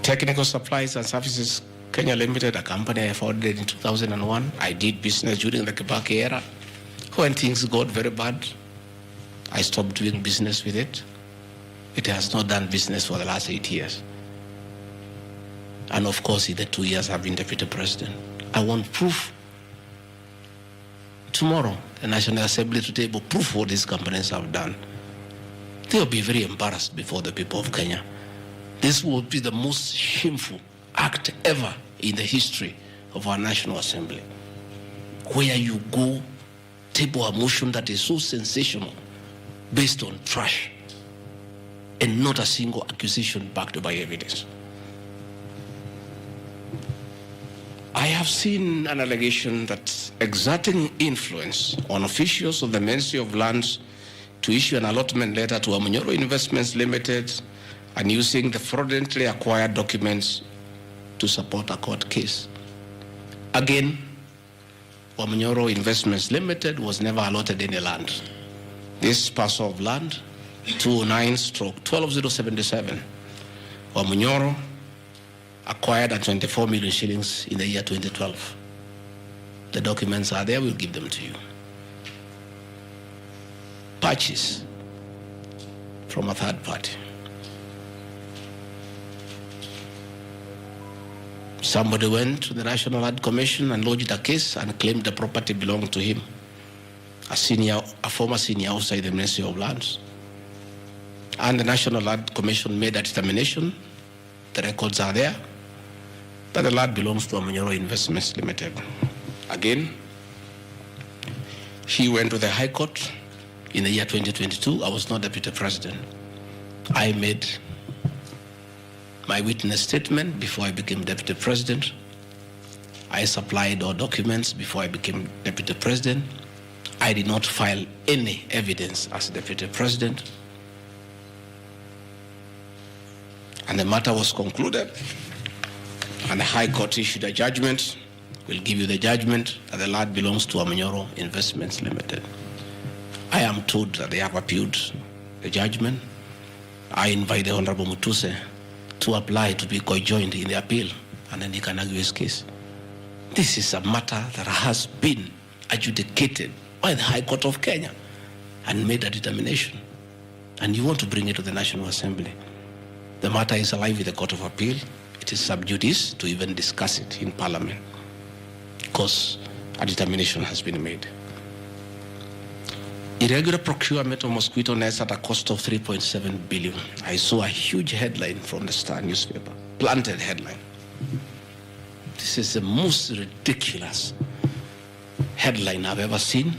Technical Supplies and Services Kenya Limited, a company I founded in 2001. I did business during the Kibaki era. When things got very bad, I stopped doing business with it. It has not done business for the last 8 years. And of course, in the 2 years I've been Deputy President. I want proof. Tomorrow, the National Assembly to table proof what these companies have done. They will be very embarrassed before the people of Kenya. This will be the most shameful act ever in the history of our National Assembly, where you go table a motion that is so sensational based on trash and not a single accusation backed by evidence. I have seen an allegation that exerting influence on officials of the Ministry of Lands to issue an allotment letter to Wamunyoro Investments Limited and using the fraudulently acquired documents to support a court case. Again, Wamunyoro Investments Limited was never allotted any land. This parcel of land, 209/12077, Wamunyoro acquired at 24 million shillings in the year 2012. The documents are there, we'll give them to you. Purchase from a third party. Somebody went to the National Land Commission and lodged a case and claimed the property belonged to him, a former senior outside the Ministry of Lands. And the National Land Commission made a determination, the records are there, that the land belongs to Wamunyoro Investments Limited. Again, he went to the High Court in the year 2022. I was not Deputy President. I made my witness statement before I became Deputy President. I supplied all documents before I became Deputy President. I did not file any evidence as Deputy President. And the matter was concluded, and the High Court issued a judgment. We'll give you the judgment that the land belongs to Wamunyoro Investments Limited. I am told that they have appealed the judgment. I invite the Honorable Mutuse to apply to be co-joined in the appeal, and then he can argue his case. This is a matter that has been adjudicated by the High Court of Kenya and made a determination. And you want to bring it to the National Assembly. The matter is alive with the Court of Appeal. It is sub judice to even discuss it in Parliament because a determination has been made. Irregular procurement of mosquito nets at a cost of 3.7 billion. I saw a huge headline from the Star newspaper, planted headline. This is the most ridiculous headline I've ever seen.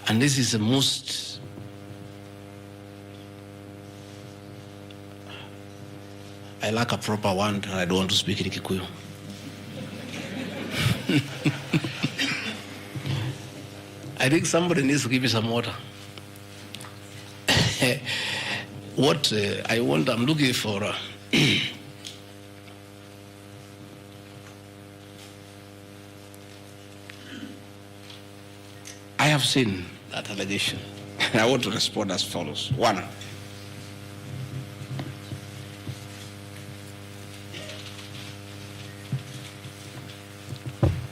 And this is the most I lack a proper one, and I don't want to speak in Kikuyu. I think somebody needs to give me some water. What I want, I'm looking for have seen that allegation. I want to respond as follows. One,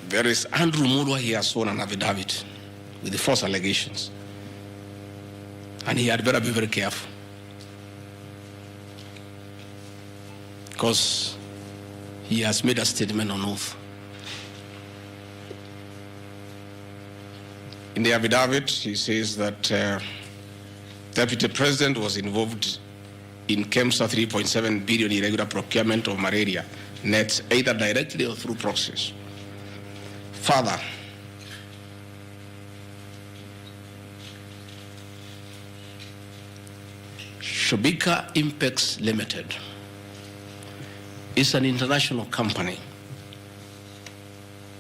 there is Andrew Mulwa. He has sworn an affidavit with the false allegations, and he had better be very careful, because he has made a statement on oath. In the affidavit, he says that Deputy President was involved in KEMSA 3.7 billion irregular procurement of malaria nets, either directly or through proxies. Further, Shobika Impex Limited is an international company,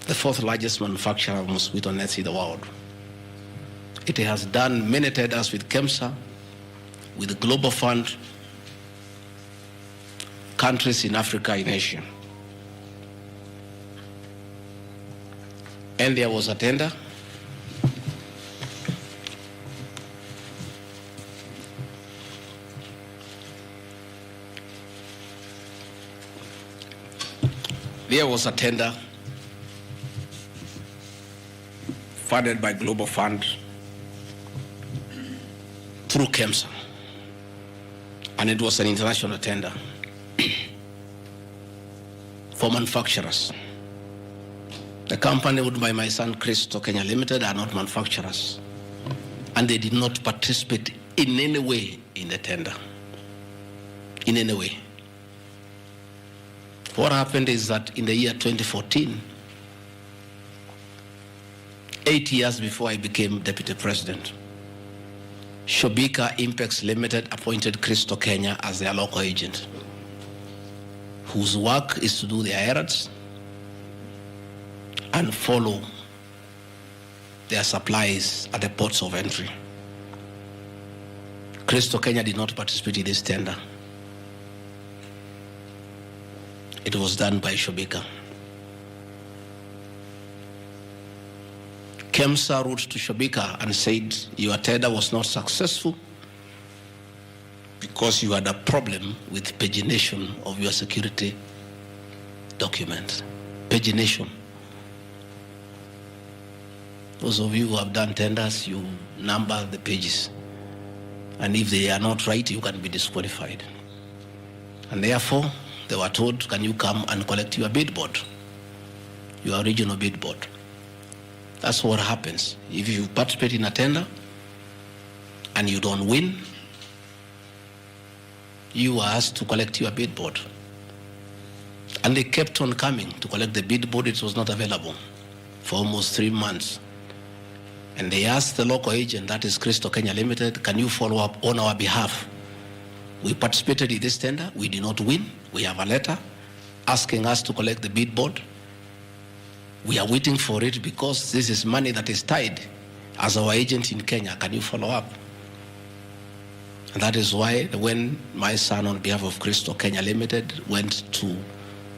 the fourth largest manufacturer of mosquito nets in the world. It has done many tenders with KEMSA, with the Global Fund, countries in Africa, in Asia. And there was a tender funded by Global Fund through KEMSA, and it was an international tender for manufacturers. The company owned by my son Christo Kenya Limited are not manufacturers, and they did not participate in any way in the tender. In any way. What happened is that in the year 2014, 8 years before I became Deputy President, Shobika Impex Limited appointed Christo Kenya as their local agent, whose work is to do their errands and follow their supplies at the ports of entry. Christo Kenya did not participate in this tender. It was done by Shobika. KEMSA wrote to Shobika and said, your tender was not successful because you had a problem with pagination of your security documents. Pagination. Those of you who have done tenders, you number the pages. And if they are not right, you can be disqualified. And therefore, they were told, can you come and collect your bid board, your original bid board? That's what happens. If you participate in a tender and you don't win, you are asked to collect your bid board. And they kept on coming to collect the bid board. It was not available for almost 3 months. And they asked the local agent, that is Christo Kenya Limited, can you follow up on our behalf? We participated in this tender. We did not win. We have a letter asking us to collect the bid board. We are waiting for it because this is money that is tied as our agent in Kenya. Can you follow up? And that is why when my son, on behalf of Christo Kenya Limited, went to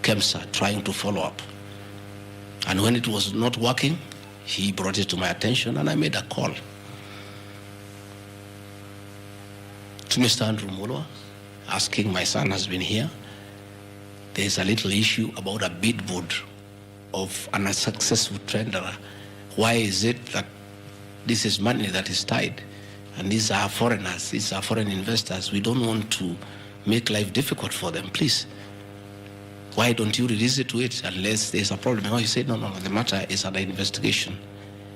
KEMSA trying to follow up, and when it was not working, he brought it to my attention and I made a call to Mr. Andrew Mulwa, asking, my son has been here. There's a little issue about a bid board of an unsuccessful tenderer. Why is it that this is money that is tied? And these are foreigners, these are foreign investors. We don't want to make life difficult for them. Please, why don't you release it to it unless there's a problem? No, he said, no, the matter is under investigation.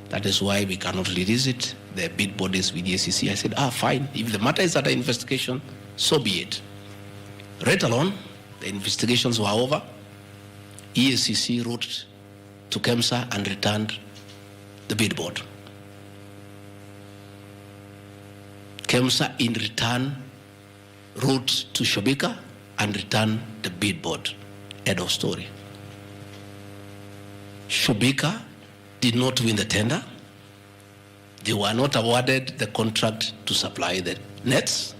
That is why we cannot release it. The bid board is with the SEC. I said, fine. If the matter is under investigation, so be it. Right along, the investigations were over. EACC wrote to KEMSA and returned the bid board. KEMSA in return wrote to Shobika and returned the bid board. End of story. Shobika did not win the tender. They were not awarded the contract to supply the nets.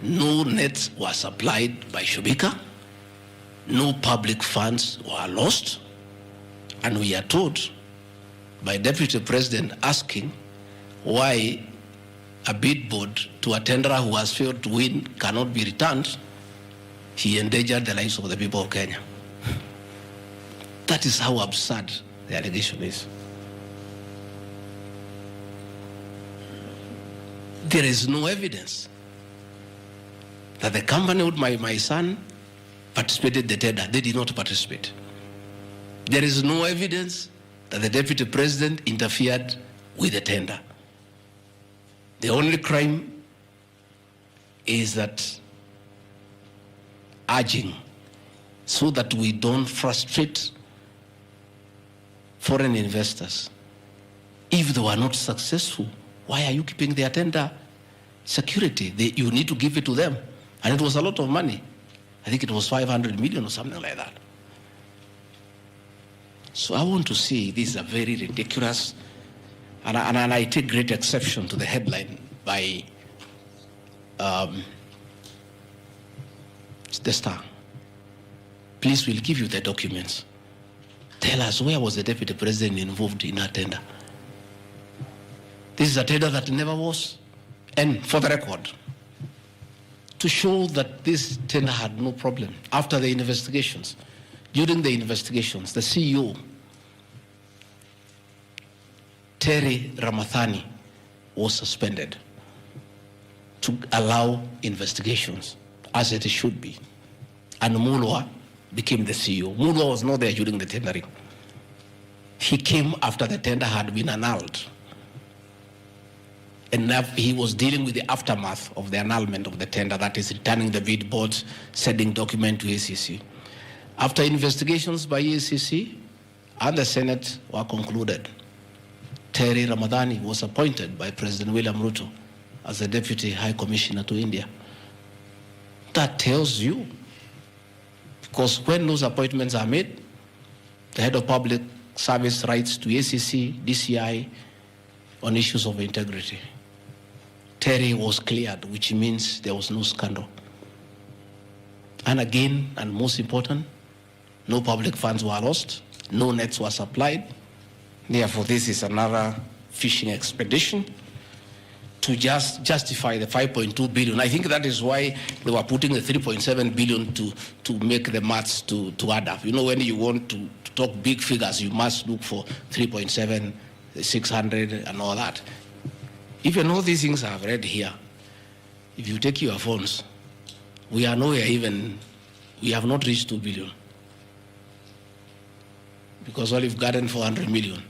No nets were supplied by Shobika. No public funds were lost. And we are told by Deputy President asking why a bid board to a tenderer who has failed to win cannot be returned, he endangered the lives of the people of Kenya. That is how absurd the allegation is. There is no evidence that the company with my son participated in the tender. They did not participate. There is no evidence that the deputy president interfered with the tender. The only crime is that urging so that we don't frustrate foreign investors. If they were not successful, why are you keeping their tender security? You need to give it to them. And it was a lot of money. I think it was 500 million or something like that. So I want to say this is a very ridiculous, and I take great exception to the headline by the Star. Please, we'll give you the documents. Tell us, where was the deputy president involved in a tender? This is a tender that never was. And for the record, to show that this tender had no problem, after the investigations, during the investigations, the CEO, Terry Ramathani, was suspended to allow investigations as it should be. And Mulwa became the CEO. Mulwa was not there during the tendering. He came after the tender had been annulled. And he was dealing with the aftermath of the annulment of the tender, that is returning the bid boards, sending document to ACC. After investigations by ACC and the Senate were concluded, Terry Ramadhani was appointed by President William Ruto as the Deputy High Commissioner to India. That tells you, because when those appointments are made, the head of public service writes to ACC, DCI on issues of integrity. Terry was cleared, which means there was no scandal. And again, and most important, no public funds were lost, no nets were supplied. Therefore, this is another fishing expedition to just justify the 5.2 billion. I think that is why they were putting the 3.7 billion to make the maths to add up. You know, when you want to talk big figures, you must look for 3.7, 600 and all that. Even all these things I've read here, if you take your phones, we are nowhere even, we have not reached 2 billion. Because Olive Garden, 400 million.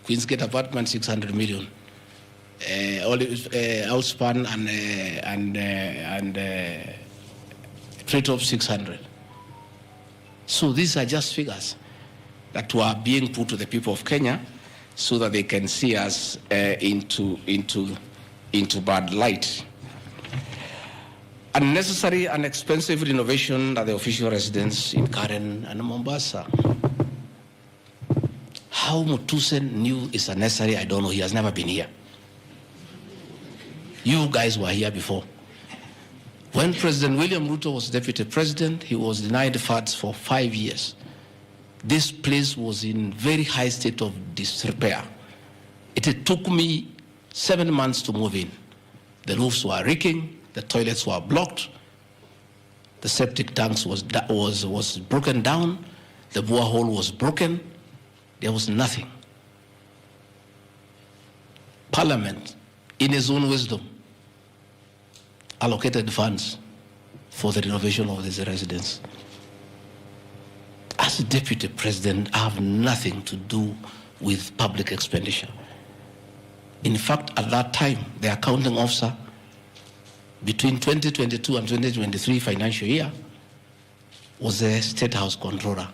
Queen's Gate Apartment, 600 million. Outspan and Treetop, 600. So these are just figures that were being put to the people of Kenya so that they can see us into bad light. Unnecessary and expensive renovation at the official residence in Karen and Mombasa. How Mutusen knew it's unnecessary, I don't know. He has never been here. You guys were here before. When President William Ruto was deputy president, he was denied funds for 5 years. This place was in very high state of disrepair. It took me 7 months to move in. The roofs were leaking, the toilets were blocked, the septic tanks was broken down, the borehole was broken. There was nothing. Parliament, in its own wisdom, allocated funds for the renovation of this residence. As a deputy president, I have nothing to do with public expenditure. In fact, at that time, the accounting officer, between 2022 and 2023 financial year, was the State House Controller.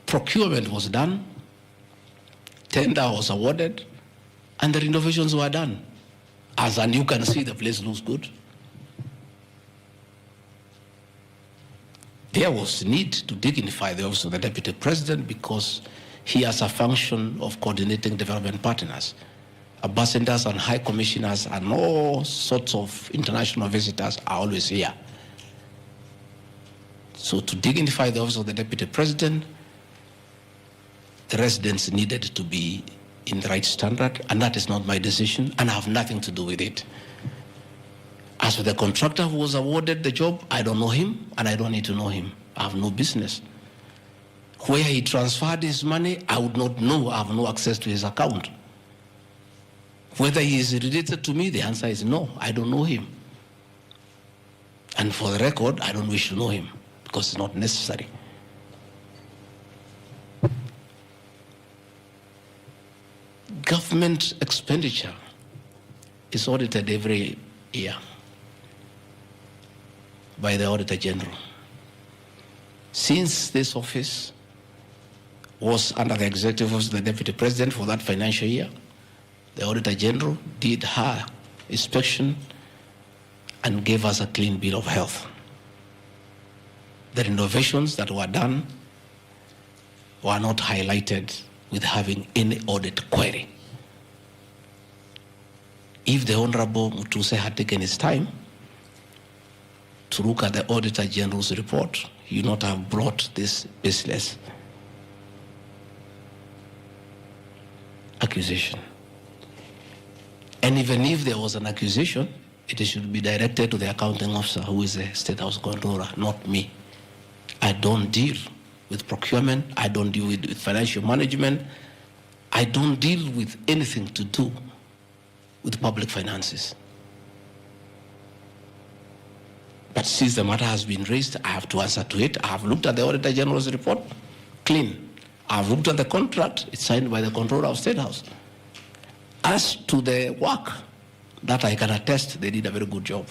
Procurement was done, tender was awarded, and the renovations were done. And you can see the place looks good. There was need to dignify the office of the deputy president because he has a function of coordinating development partners. Ambassadors and high commissioners and all sorts of international visitors are always here. So to dignify the office of the deputy president, the residents needed to be in the right standard, and that is not my decision, and I have nothing to do with it. As for the contractor who was awarded the job, I don't know him, and I don't need to know him. I have no business. Where he transferred his money, I would not know. I have no access to his account. Whether he is related to me, the answer is no. I don't know him. And for the record, I don't wish to know him because it's not necessary. Government expenditure is audited every year by the Auditor General. Since this office was under the executive office of the Deputy President for that financial year, the Auditor General did her inspection and gave us a clean bill of health. The renovations that were done were not highlighted with having any audit query. If the Honorable Mutuse had taken his time to look at the Auditor General's report, he would not have brought this baseless accusation. And even if there was an accusation, it should be directed to the accounting officer, who is the State House Controller, not me. I don't deal with procurement. I don't deal with financial management. I don't deal with anything to do with public finances. But since the matter has been raised, I have to answer to it. I have looked at the Auditor General's report, clean. I have looked at the contract, it's signed by the Controller of State House. As to the work, that I can attest, they did a very good job.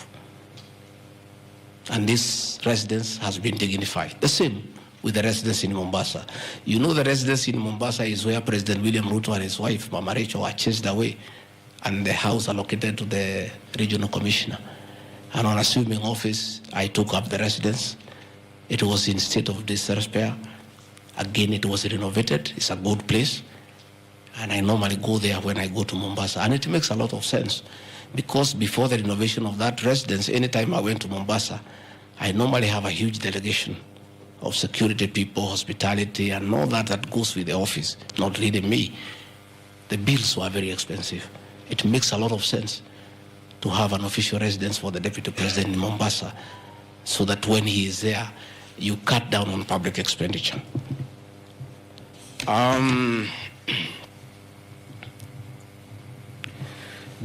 And this residence has been dignified. The same with the residence in Mombasa. You know, the residence in Mombasa is where President William Ruto and his wife, Mama Rachel, were chased away, and the house allocated to the regional commissioner. And on assuming office, I took up the residence. It was in state of disrepair. Again, it was renovated. It's a good place. And I normally go there when I go to Mombasa. And it makes a lot of sense, because before the renovation of that residence, anytime I went to Mombasa, I normally have a huge delegation of security people, hospitality, and all that goes with the office, not really me. The bills were very expensive. It makes a lot of sense to have an official residence for the Deputy President in Mombasa, so that when he is there, you cut down on public expenditure.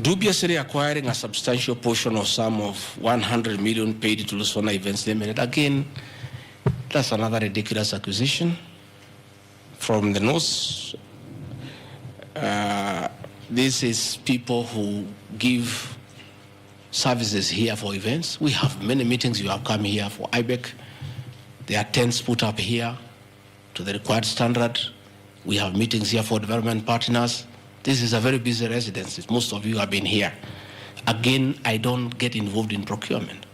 Dubiously acquiring a substantial portion of sum of 100 million paid to Lusona Events Limited. Again, that's another ridiculous accusation from the North. This is people who give services here for events. We have many meetings. You have come here for IBEC. There are tents put up here to the required standard. We have meetings here for development partners. This is a very busy residence. Most of you have been here. Again, I don't get involved in procurement.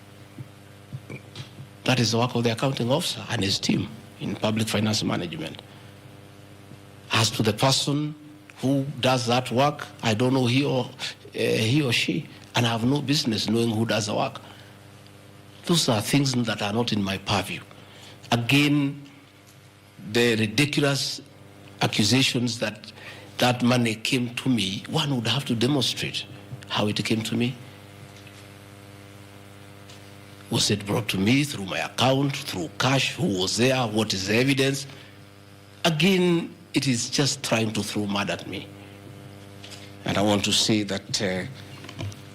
That is the work of the accounting officer and his team in public finance management. As to the person who does that work, I don't know he or she, and I have no business knowing who does the work. Those are things that are not in my purview. Again, the ridiculous accusations that that money came to me, one would have to demonstrate how it came to me. Was it brought to me through my account, through cash? Who was there? What is the evidence? Again, it is just trying to throw mud at me. And I want to say that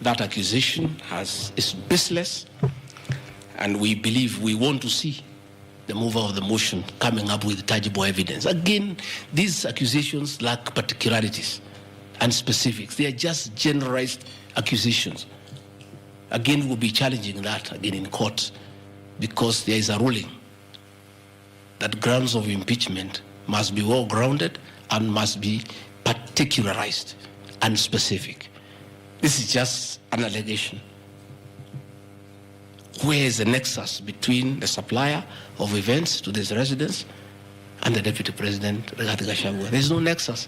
that accusation is baseless, and we believe we want to see the mover of the motion coming up with tangible evidence. Again, these accusations lack particularities and specifics. They are just generalized accusations. Again, we'll be challenging that again in court, because there is a ruling that grounds of impeachment must be well grounded and must be particularized and specific. This is just an allegation. Where is the nexus between the supplier of events to this residence and the Deputy President, Gachagua? There is no nexus.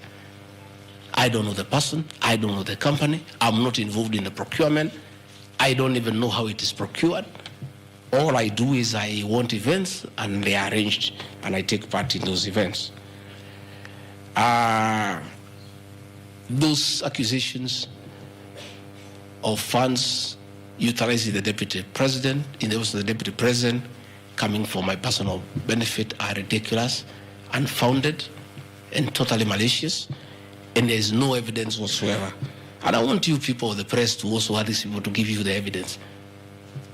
I don't know the person. I don't know the company. I'm not involved in the procurement. I don't even know how it is procured. All I do is I want events, and they are arranged, and I take part in those events. those accusations of funds utilizing the deputy president, in the office of the deputy president, coming for my personal benefit are ridiculous, unfounded, and totally malicious, and there's no evidence whatsoever. And I want you people, the press, to also ask these people to give you the evidence.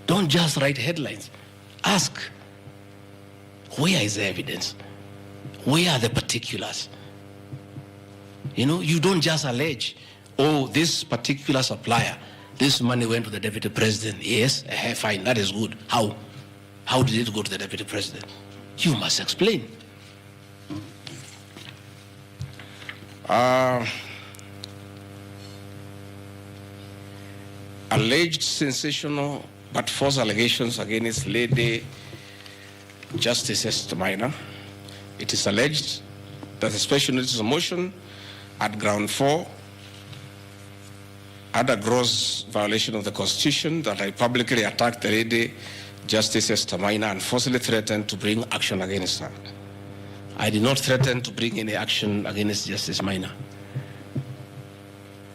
Don't just write headlines. Ask, where is the evidence? Where are the particulars? You know, you don't just allege, oh, this particular supplier, this money went to the deputy president. Yes, fine, that is good. How? How did it go to the deputy president? You must explain. Alleged sensational but false allegations against Lady Justice Esther Maina. It is alleged that a special notice of motion at ground 4 had a gross violation of the Constitution, that I publicly attacked the Lady Justice Esther Maina and forcibly threatened to bring action against her. I did not threaten to bring any action against Justice Maina.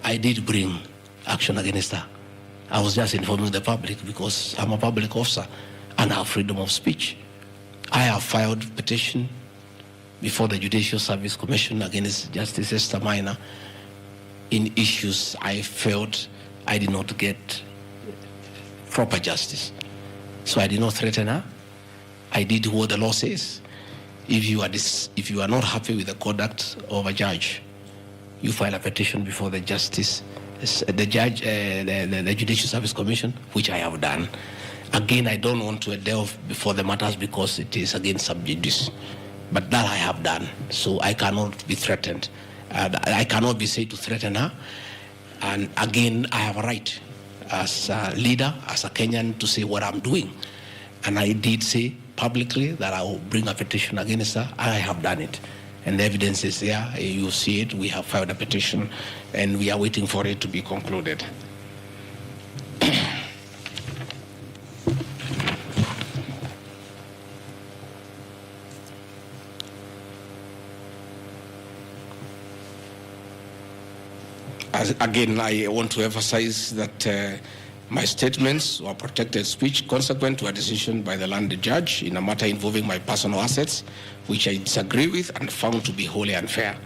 I did bring action against her. I was just informing the public because I'm a public officer and I have freedom of speech. I have filed a petition before the Judicial Service Commission against Justice Esther Maina in issues I felt I did not get proper justice. So I did not threaten her. I did what the law says. If you are not happy with the conduct of a judge, you file a petition before the the Judicial Service Commission, which I have done. Again, I don't want to delve before the matters because it is against sub judice, but that I have done. So I cannot be threatened. I cannot be said to threaten her. And again, I have a right as a leader, as a Kenyan, to say what I'm doing. And I did say publicly that I will bring a petition against her. I have done it. And the evidence is there. You see it. We have filed a petition and we are waiting for it to be concluded. Again, I want to emphasize that my statements were protected speech consequent to a decision by the land judge in a matter involving my personal assets, which I disagree with and found to be wholly unfair.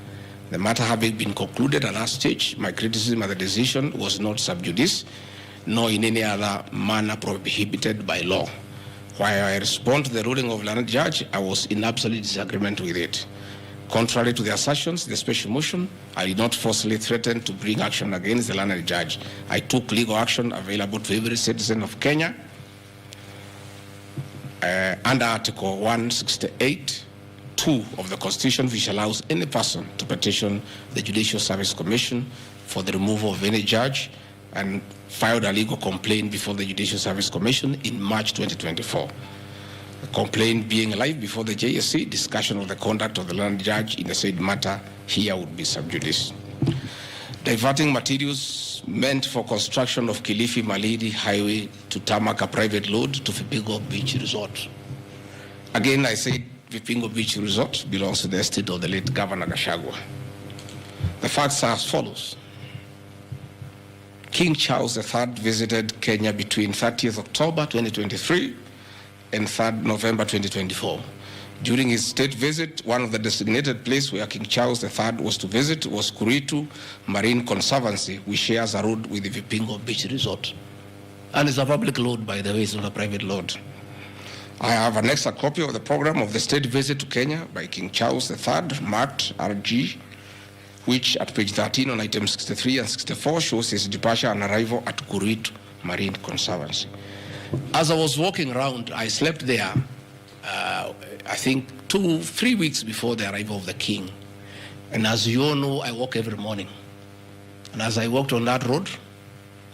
The matter having been concluded at that stage, my criticism of the decision was not sub judice, nor in any other manner prohibited by law. While I respond to the ruling of the land judge, I was in absolute disagreement with it. Contrary to the assertions, the special motion, I did not forcibly threaten to bring action against the learned judge. I took legal action available to every citizen of Kenya under Article 168(2) of the Constitution, which allows any person to petition the Judicial Service Commission for the removal of any judge, and filed a legal complaint before the Judicial Service Commission in March 2024. The complaint being live before the JSC, discussion of the conduct of the land judge in the said matter here would be sub judice. Diverting materials meant for construction of Kilifi Malindi Highway to tarmac a private load to Vipingo Beach Resort. Again, I say Vipingo Beach Resort belongs to the estate of the late Governor Gachagua. The facts are as follows. King Charles III visited Kenya between 30th October 2023 and 3rd November 2024. During his state visit, one of the designated places where King Charles III was to visit was Kuritu Marine Conservancy, which shares a road with the Vipingo Beach Resort. And it's a public road, by the way, it's not a private road. I have annexed a copy of the program of the state visit to Kenya by King Charles III, marked RG, which at page 13 on items 63 and 64 shows his departure and arrival at Kuritu Marine Conservancy. As I was walking around, I slept there, I think 2-3 weeks before the arrival of the king. And as you all know, I walk every morning. And as I walked on that road,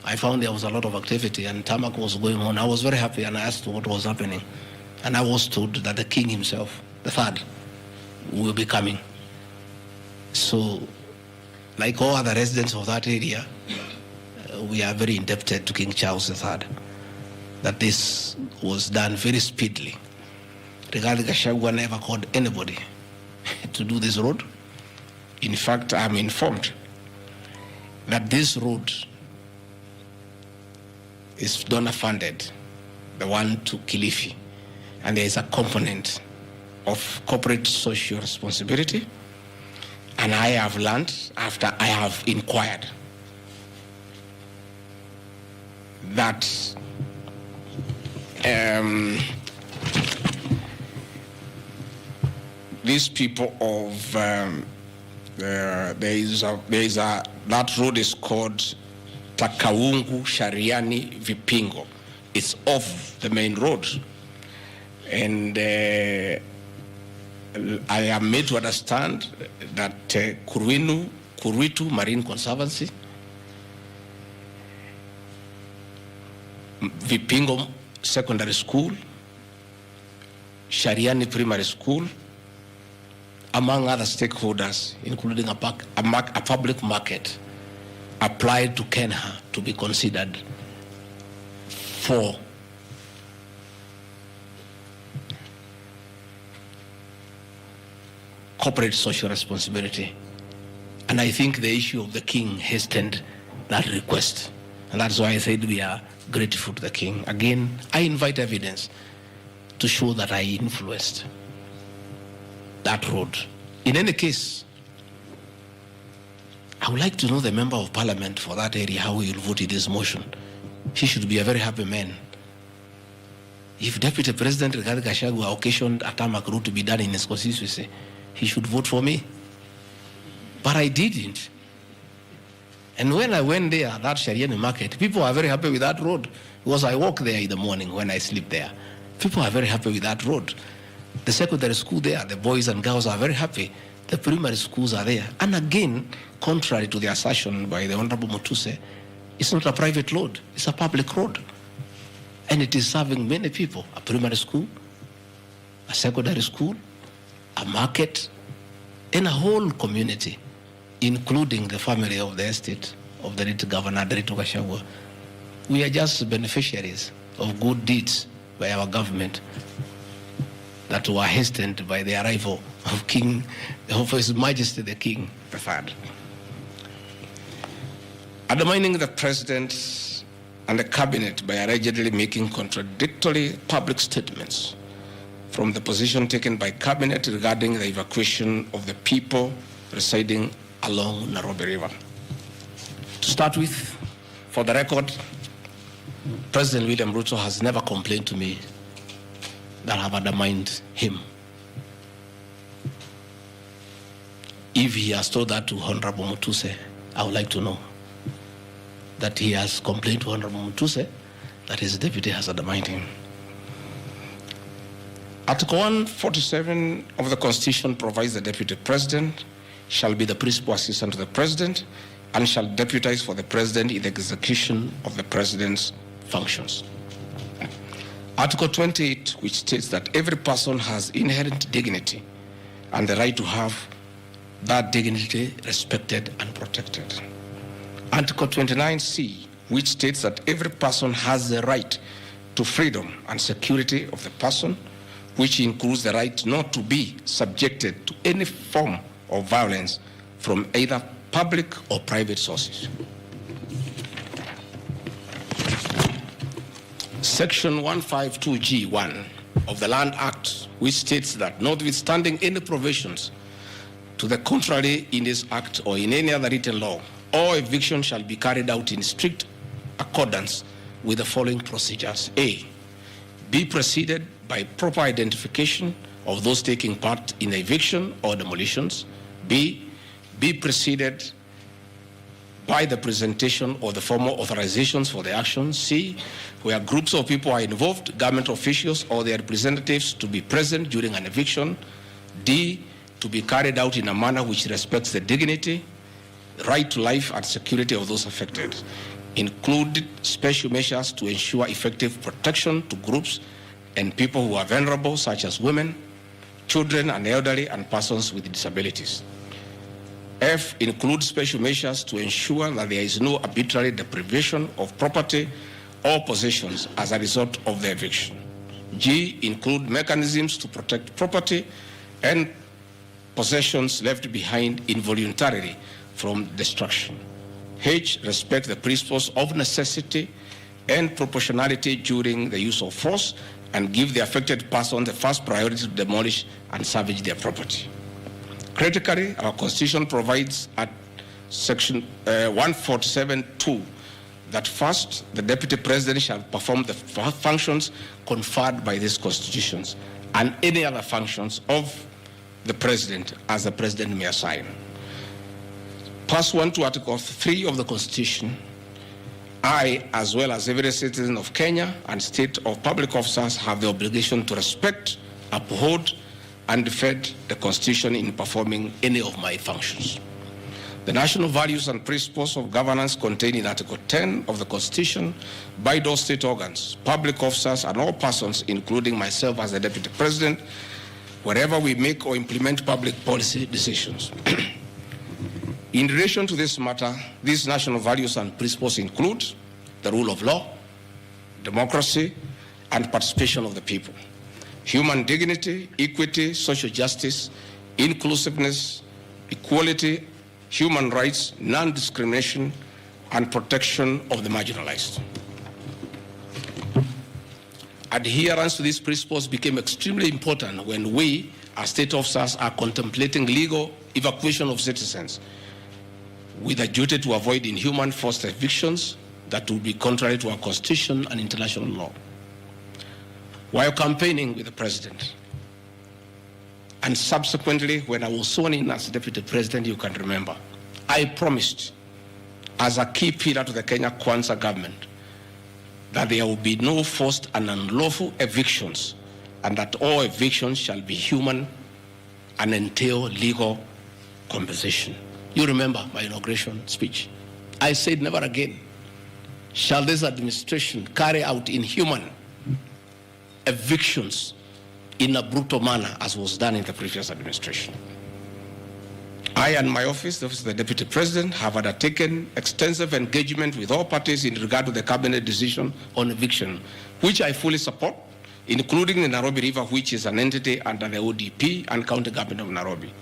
I found there was a lot of activity and tarmac was going on. I was very happy and I asked what was happening. And I was told that the king himself, the third, will be coming. So, like all other residents of that area, we are very indebted to King Charles III. That this was done very speedily. Regarding Gachagua never called anybody to do this road. In fact, I'm informed that this road is donor funded, the one to Kilifi, and there is a component of corporate social responsibility. And I have learned, after I have inquired, that these people of that road is called Takawungu Shariani Vipingo. It's off the main road, and I am made to understand that Kuritu Marine Conservancy, Vipingo Secondary School, Shariani Primary School, among other stakeholders, including a public market, applied to Kenya to be considered for corporate social responsibility. And I think the issue of the king hastened that request. And that's why I said we are grateful to the king. Again, I invite evidence to show that I influenced that road. In any case, I would like to know the member of parliament for that area, how he will vote in this motion. He should be a very happy man. If Deputy President Gachagua occasioned a tarmac route to be done in his constituency, he should vote for me. But I didn't. And when I went there, that Shariani market, people are very happy with that road, because I walk there in the morning when I sleep there. People are very happy with that road. The secondary school there, the boys and girls are very happy. The primary schools are there. And again, contrary to the assertion by the Honorable Mutuse, it's not a private road, it's a public road. And it is serving many people, a primary school, a secondary school, a market, and a whole community, including the family of the estate of the late Governor Gachagua. We are just beneficiaries of good deeds by our government that were hastened by the arrival of His Majesty the King III. Undermining the President and the Cabinet by allegedly making contradictory public statements from the position taken by Cabinet regarding the evacuation of the people residing along Nairobi River. To start with, for the record, President William Ruto has never complained to me that I have undermined him. If he has told that to Honorable Mutuse, I would like to know that he has complained to Honorable Mutuse that his deputy has undermined him. Article 147 of the Constitution provides the Deputy President shall be the principal assistant to the President and shall deputize for the President in the execution of the President's functions. Article 28, which states that every person has inherent dignity and the right to have that dignity respected and protected. Article 29C, which states that every person has the right to freedom and security of the person, which includes the right not to be subjected to any form of violence from either public or private sources. Section 152G1 of the Land Act, which states that notwithstanding any provisions to the contrary in this act or in any other written law, all eviction shall be carried out in strict accordance with the following procedures. A, be preceded by proper identification of those taking part in the eviction or demolitions. B, be preceded by the presentation of the formal authorizations for the action. C, where groups of people are involved, government officials or their representatives to be present during an eviction. D, to be carried out in a manner which respects the dignity, right to life and security of those affected. Include special measures to ensure effective protection to groups and people who are vulnerable, such as women, children and elderly, and persons with disabilities. F, include special measures to ensure that there is no arbitrary deprivation of property or possessions as a result of the eviction. G, include mechanisms to protect property and possessions left behind involuntarily from destruction. H, respect the principles of necessity and proportionality during the use of force and give the affected person the first priority to demolish and salvage their property. Critically, our Constitution provides at Section 147(2) that first, the Deputy President shall perform the functions conferred by these constitutions and any other functions of the President as the President may assign. Pursuant to Article 3 of the Constitution, I, as well as every citizen of Kenya and state of public officers, have the obligation to respect, uphold, and defend the Constitution in performing any of my functions. The national values and principles of governance contained in Article 10 of the Constitution by those state organs, public officers, and all persons, including myself as the Deputy President, wherever we make or implement public policy decisions. In relation to this matter, these national values and principles include the rule of law, democracy, and participation of the people, human dignity, equity, social justice, inclusiveness, equality, human rights, non-discrimination, and protection of the marginalized. Adherence to these principles became extremely important when we, as state officers, are contemplating legal evacuation of citizens with a duty to avoid inhuman forced evictions that would be contrary to our Constitution and international law. While campaigning with the President, and subsequently when I was sworn in as Deputy President, you can remember, I promised as a key pillar to the Kenya Kwanza government that there will be no forced and unlawful evictions and that all evictions shall be human and entail legal compensation. You remember my inauguration speech. I said never again shall this administration carry out inhuman evictions in a brutal manner as was done in the previous administration. I and my office, the Office of the Deputy President, have undertaken extensive engagement with all parties in regard to the cabinet decision on eviction, which I fully support, including the Nairobi River, which is an entity under the ODP and County Government of Nairobi.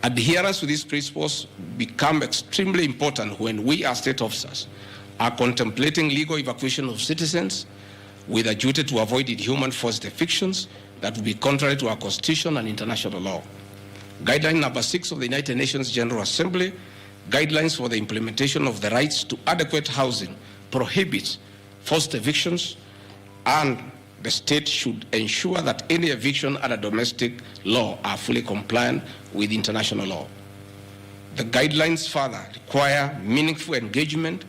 Adherence to these principles become extremely important when we as state officers are contemplating legal evacuation of citizens with a duty to avoid inhuman forced evictions that would be contrary to our Constitution and international law. Guideline number 6 of the United Nations General Assembly, guidelines for the implementation of the rights to adequate housing, prohibits forced evictions, and the state should ensure that any eviction under domestic law are fully compliant with international law. The guidelines further require meaningful engagement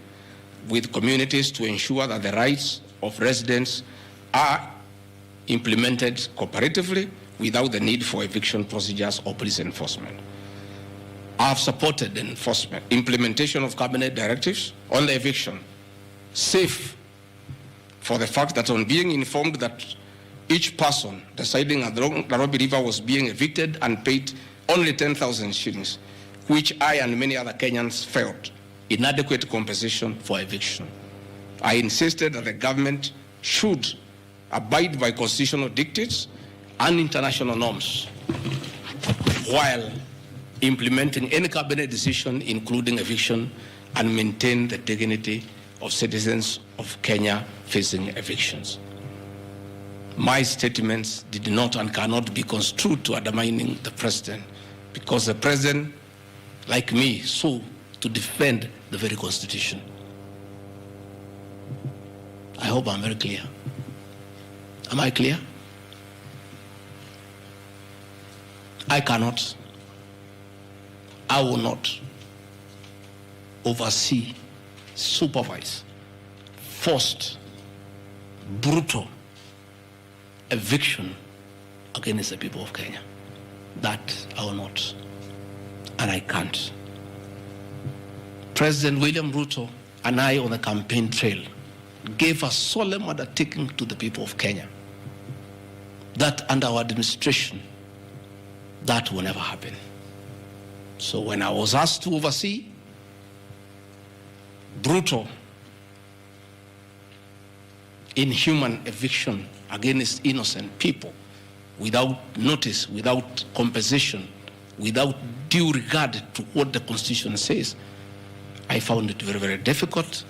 with communities to ensure that the rights of residents are implemented cooperatively without the need for eviction procedures or police enforcement. I have supported the implementation of cabinet directives on the eviction, safe for the fact that on being informed that each person residing at the Nairobi River was being evicted and paid only 10,000 shillings, which I and many other Kenyans felt inadequate compensation for eviction. I insisted that the government should abide by constitutional dictates and international norms while implementing any cabinet decision, including eviction, and maintain the dignity of citizens of Kenya facing evictions. My statements did not and cannot be construed to undermining the President, because the President, like me, sought to defend the very Constitution. I hope I'm very clear. Am I clear? I cannot, I will not oversee, supervise, forced, brutal eviction against the people of Kenya. That I will not, and I can't. President William Ruto and I on the campaign trail gave a solemn undertaking to the people of Kenya that under our administration, that will never happen. So when I was asked to oversee brutal, inhuman eviction against innocent people without notice, without compensation, without due regard to what the Constitution says, I found it very, very difficult,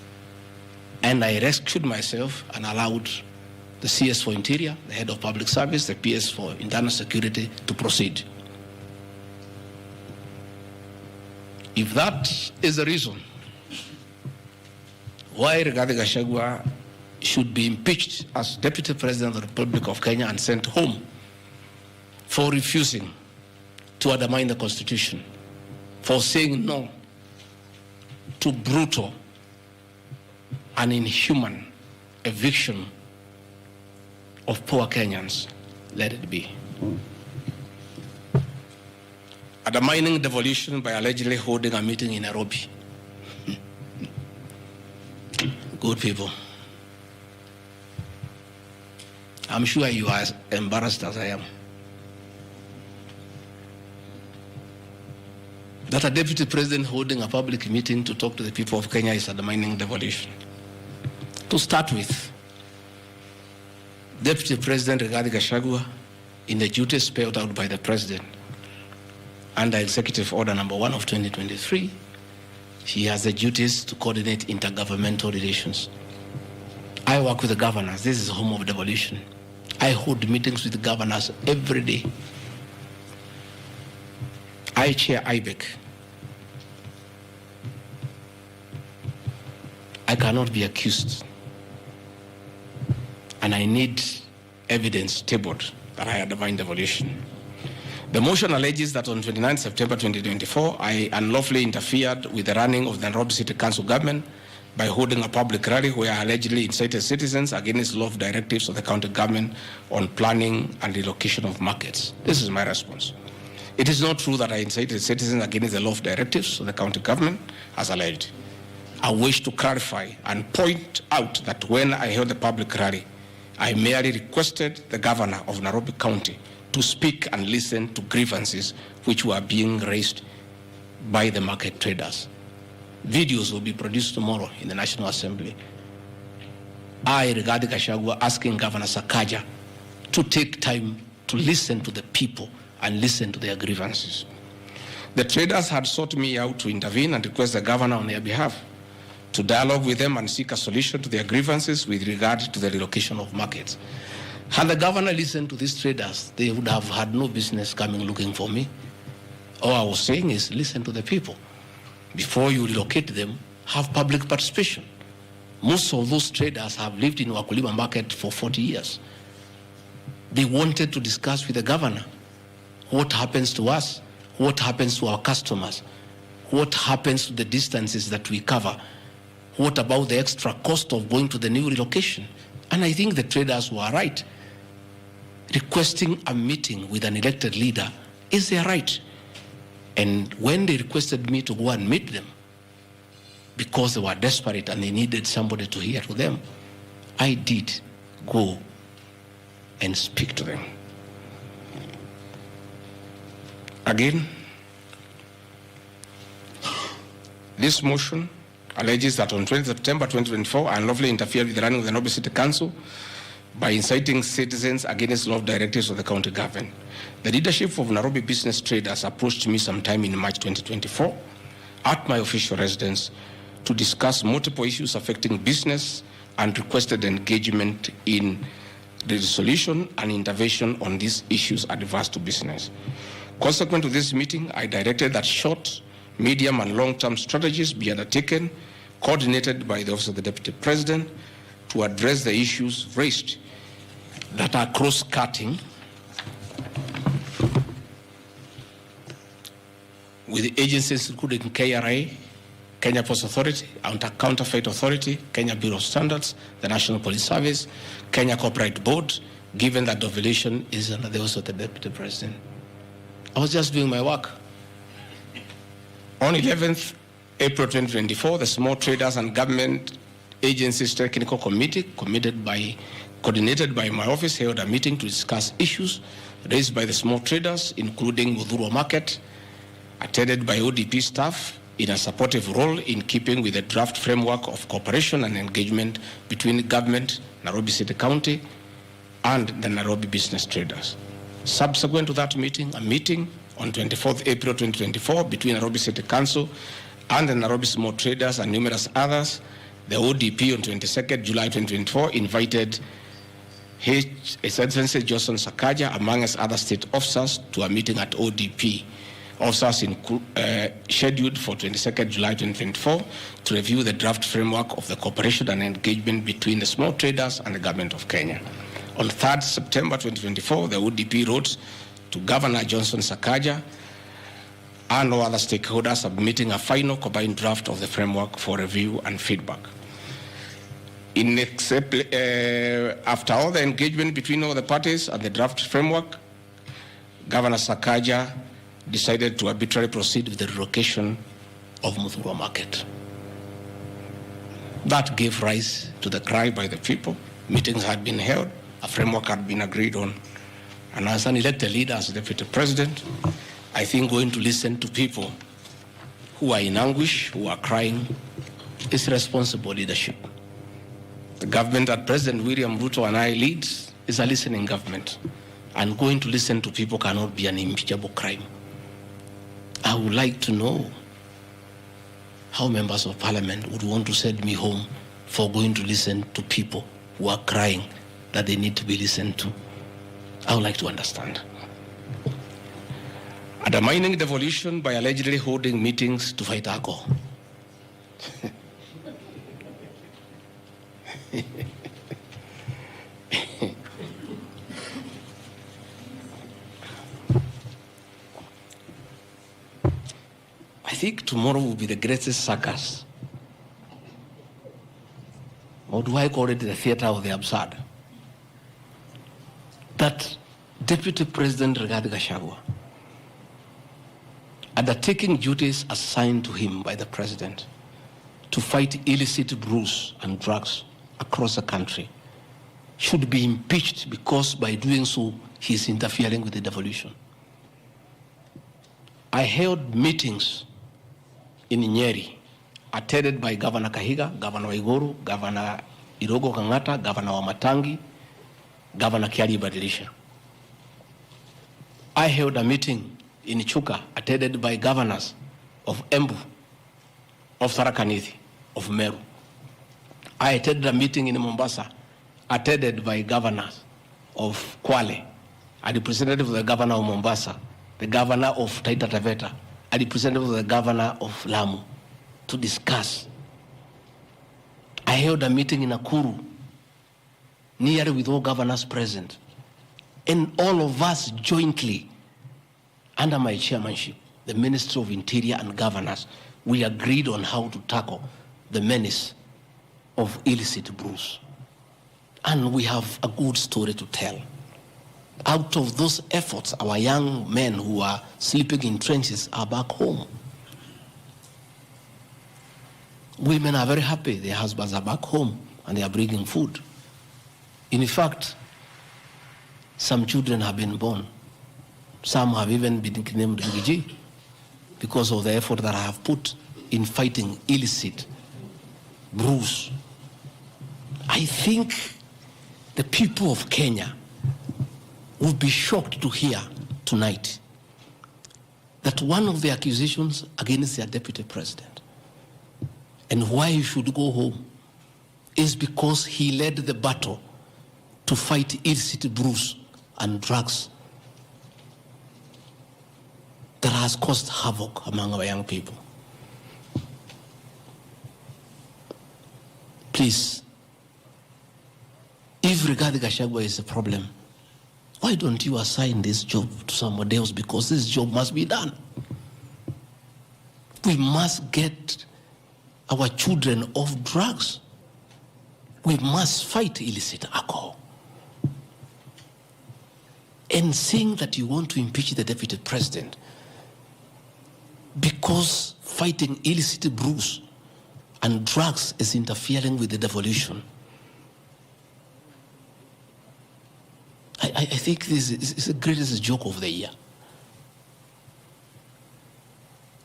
and I rescued myself and allowed the CS for Interior, the Head of Public Service, the PS for Internal Security to proceed. If that is the reason why Rigathi Gachagua should be impeached as Deputy President of the Republic of Kenya and sent home for refusing to undermine the Constitution, for saying no to brutal and inhuman eviction of poor Kenyans, let it be. Undermining devolution by allegedly holding a meeting in Nairobi. Good people. I'm sure you are as embarrassed as I am. That a deputy president holding a public meeting to talk to the people of Kenya is undermining devolution. To start with, Deputy President Rigathi Gachagua, in the duties spelled out by the President under Executive Order number 1 of 2023, he has the duties to coordinate intergovernmental relations. I work with the governors. This is the home of devolution. I hold meetings with the governors every day. I chair IBEC. I cannot be accused. And I need evidence tabled that I undermined devolution. The motion alleges that on 29 September 2024, I unlawfully interfered with the running of the Nairobi City Council government by holding a public rally where I allegedly incited citizens against law directives of the county government on planning and relocation of markets. This is my response. It is not true that I incited citizens against the law directives of the county government, as alleged. I wish to clarify and point out that when I held the public rally, I merely requested the governor of Nairobi County to speak and listen to grievances which were being raised by the market traders. Videos will be produced tomorrow in the National Assembly. I, Rigathi Gachagua, asking Governor Sakaja to take time to listen to the people and listen to their grievances. The traders had sought me out to intervene and request the governor on their behalf to dialogue with them and seek a solution to their grievances with regard to the relocation of markets. Had the governor listened to these traders, they would have had no business coming looking for me. All I was saying is listen to the people. Before you relocate them, have public participation. Most of those traders have lived in Wakulima market for 40 years. They wanted to discuss with the governor what happens to us, what happens to our customers, what happens to the distances that we cover, what about the extra cost of going to the new relocation. And I think the traders were right. Requesting a meeting with an elected leader is their right. And when they requested me to go and meet them, because they were desperate and they needed somebody to hear to them, I did go and speak to them. Again, this motion alleges that on 20 September 2024, I unlawfully interfered with the running of the Nairobi City Council by inciting citizens against law directives of the county government. The leadership of Nairobi business traders approached me sometime in March 2024 at my official residence to discuss multiple issues affecting business and requested engagement in the resolution and intervention on these issues adverse to business. Consequent to this meeting, I directed that short, medium, and long-term strategies be undertaken, coordinated by the Office of the Deputy President, to address the issues raised that are cross-cutting with the agencies including KRA, Kenya Post Authority, Counterfeit Authority, Kenya Bureau of Standards, the National Police Service, Kenya Corporate Board, given that devolution is under the Office of the Deputy President. I was just doing my work. On 11th April 2024, the Small Traders and Government Agencies Technical Committee, coordinated by my office, held a meeting to discuss issues raised by the small traders, including Ũneeni market, attended by ODP staff in a supportive role in keeping with the draft framework of cooperation and engagement between government, Nairobi City County, and the Nairobi business traders. Subsequent to that meeting, a meeting on 24th April 2024 between Nairobi City Council and the Nairobi small traders and numerous others, the ODP on 22nd July 2024 invited His Excellency Johnson Sakaja, amongst other state officers, to a meeting at ODP. Officers scheduled for 22nd July 2024 to review the draft framework of the cooperation and engagement between the small traders and the government of Kenya. On 3rd September 2024, the ODP wrote to Governor Johnson Sakaja and all other stakeholders, submitting a final combined draft of the framework for review and feedback. After all the engagement between all the parties and the draft framework, Governor Sakaja decided to arbitrarily proceed with the relocation of Muthurwa Market. That gave rise to the cry by the people. Meetings had been held, a framework had been agreed on. And as an elected leader, as deputy president, I think going to listen to people who are in anguish, who are crying, is responsible leadership. The government that President William Ruto and I lead is a listening government. And going to listen to people cannot be an impeachable crime. I would like to know how members of parliament would want to send me home for going to listen to people who are crying that they need to be listened to. I would like to understand. Undermining devolution by allegedly holding meetings to fight alcohol. I think tomorrow will be the greatest circus. Or do I call it the theater of the absurd? That Deputy President Rigathi Gachagua, undertaking duties assigned to him by the President to fight illicit brews and drugs across the country, should be impeached because by doing so, he is interfering with the devolution. I held meetings in Nyeri, attended by Governor Kahiga, Governor Waiguru, Governor Irogo Kangata, Governor Wamatangi, Governor Kiari Badilisha. I held a meeting in Chuka, attended by governors of Embu, of Tharaka Nithi, of Meru. I attended a meeting in Mombasa, attended by governors of Kwale, a representative of the governor of Mombasa, the governor of Taita Taveta, a representative of the governor of Lamu, to discuss. I held a meeting in Nakuru, nearly with all governors present, and all of us jointly, under my chairmanship, the Ministry of Interior and Governors, we agreed on how to tackle the menace of illicit brews. And we have a good story to tell. Out of those efforts, our young men who are sleeping in trenches are back home. Women are very happy, their husbands are back home and they are bringing food. In fact, some children have been born. Some have even been named Gigi because of the effort that I have put in fighting illicit brews. I think the people of Kenya would be shocked to hear tonight that one of the accusations against their deputy president and why he should go home is because he led the battle to fight illicit brews and drugs that has caused havoc among our young people. Please, if Rigathi Gachagua is a problem, why don't you assign this job to somebody else? Because this job must be done. We must get our children off drugs. We must fight illicit alcohol. And saying that you want to impeach the deputy president because fighting illicit brews and drugs is interfering with the devolution. I think this is the greatest joke of the year.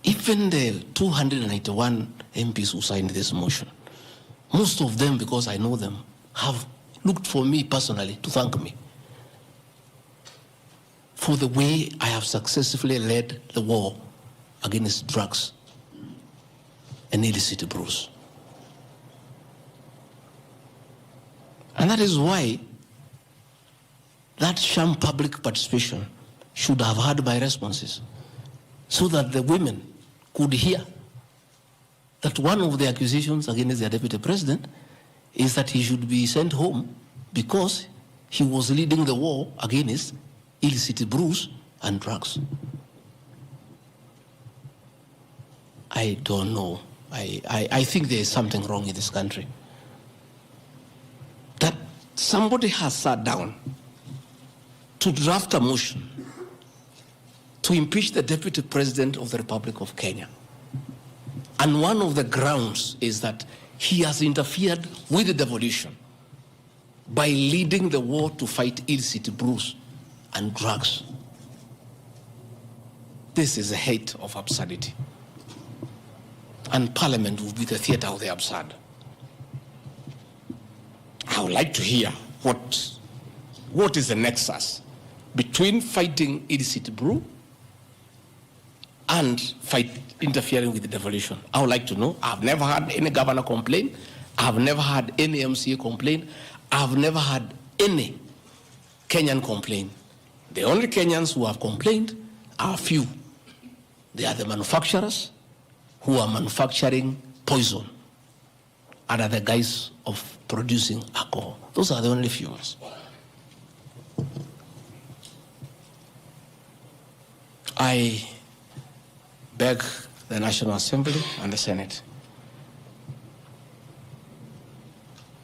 Even the 291 MPs who signed this motion, most of them, because I know them, have looked for me personally to thank me for the way I have successfully led the war against drugs and illicit brews. And that is why that sham public participation should have had my responses, so that the women could hear that one of the accusations against the deputy president is that he should be sent home because he was leading the war against illicit brews and drugs. I don't know. I think there is something wrong in this country. That somebody has sat down to draft a motion to impeach the deputy president of the Republic of Kenya. And one of the grounds is that he has interfered with the devolution by leading the war to fight illicit brews and drugs. This is a height of absurdity. And Parliament will be the theater of the absurd. I would like to hear what is the nexus between fighting illicit brew and interfering with the devolution. I would like to know. I've never had any governor complain. I've never had any MCA complain. I've never had any Kenyan complain. The only Kenyans who have complained are few. They are the manufacturers who are manufacturing poison under the guise of producing alcohol. Those are the only few ones. I beg the National Assembly and the Senate,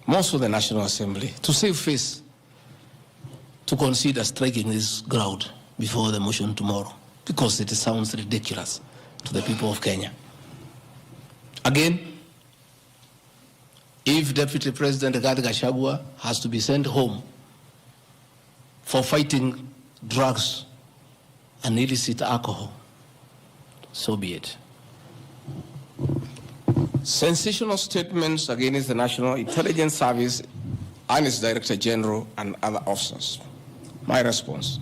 most of the National Assembly, to save face, to consider striking this ground before the motion tomorrow, because it sounds ridiculous to the people of Kenya. Again, if Deputy President Gachagua has to be sent home for fighting drugs and illicit alcohol, so be it. Sensational statements against the National Intelligence Service and its Director General and other officers. My response.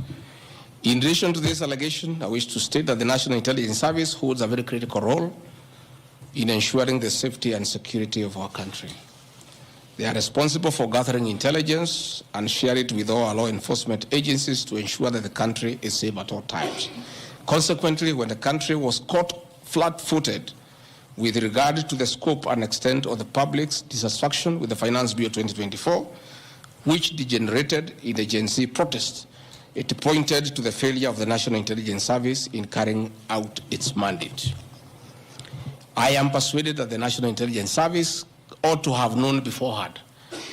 In relation to this allegation, I wish to state that the National Intelligence Service holds a very critical role in ensuring the safety and security of our country. They are responsible for gathering intelligence and share it with all our law enforcement agencies to ensure that the country is safe at all times. Consequently, when the country was caught flat-footed with regard to the scope and extent of the public's dissatisfaction with the Finance Bill 2024, which degenerated in the Gen Z protest, it pointed to the failure of the National Intelligence Service in carrying out its mandate. I am persuaded that the National Intelligence Service ought to have known beforehand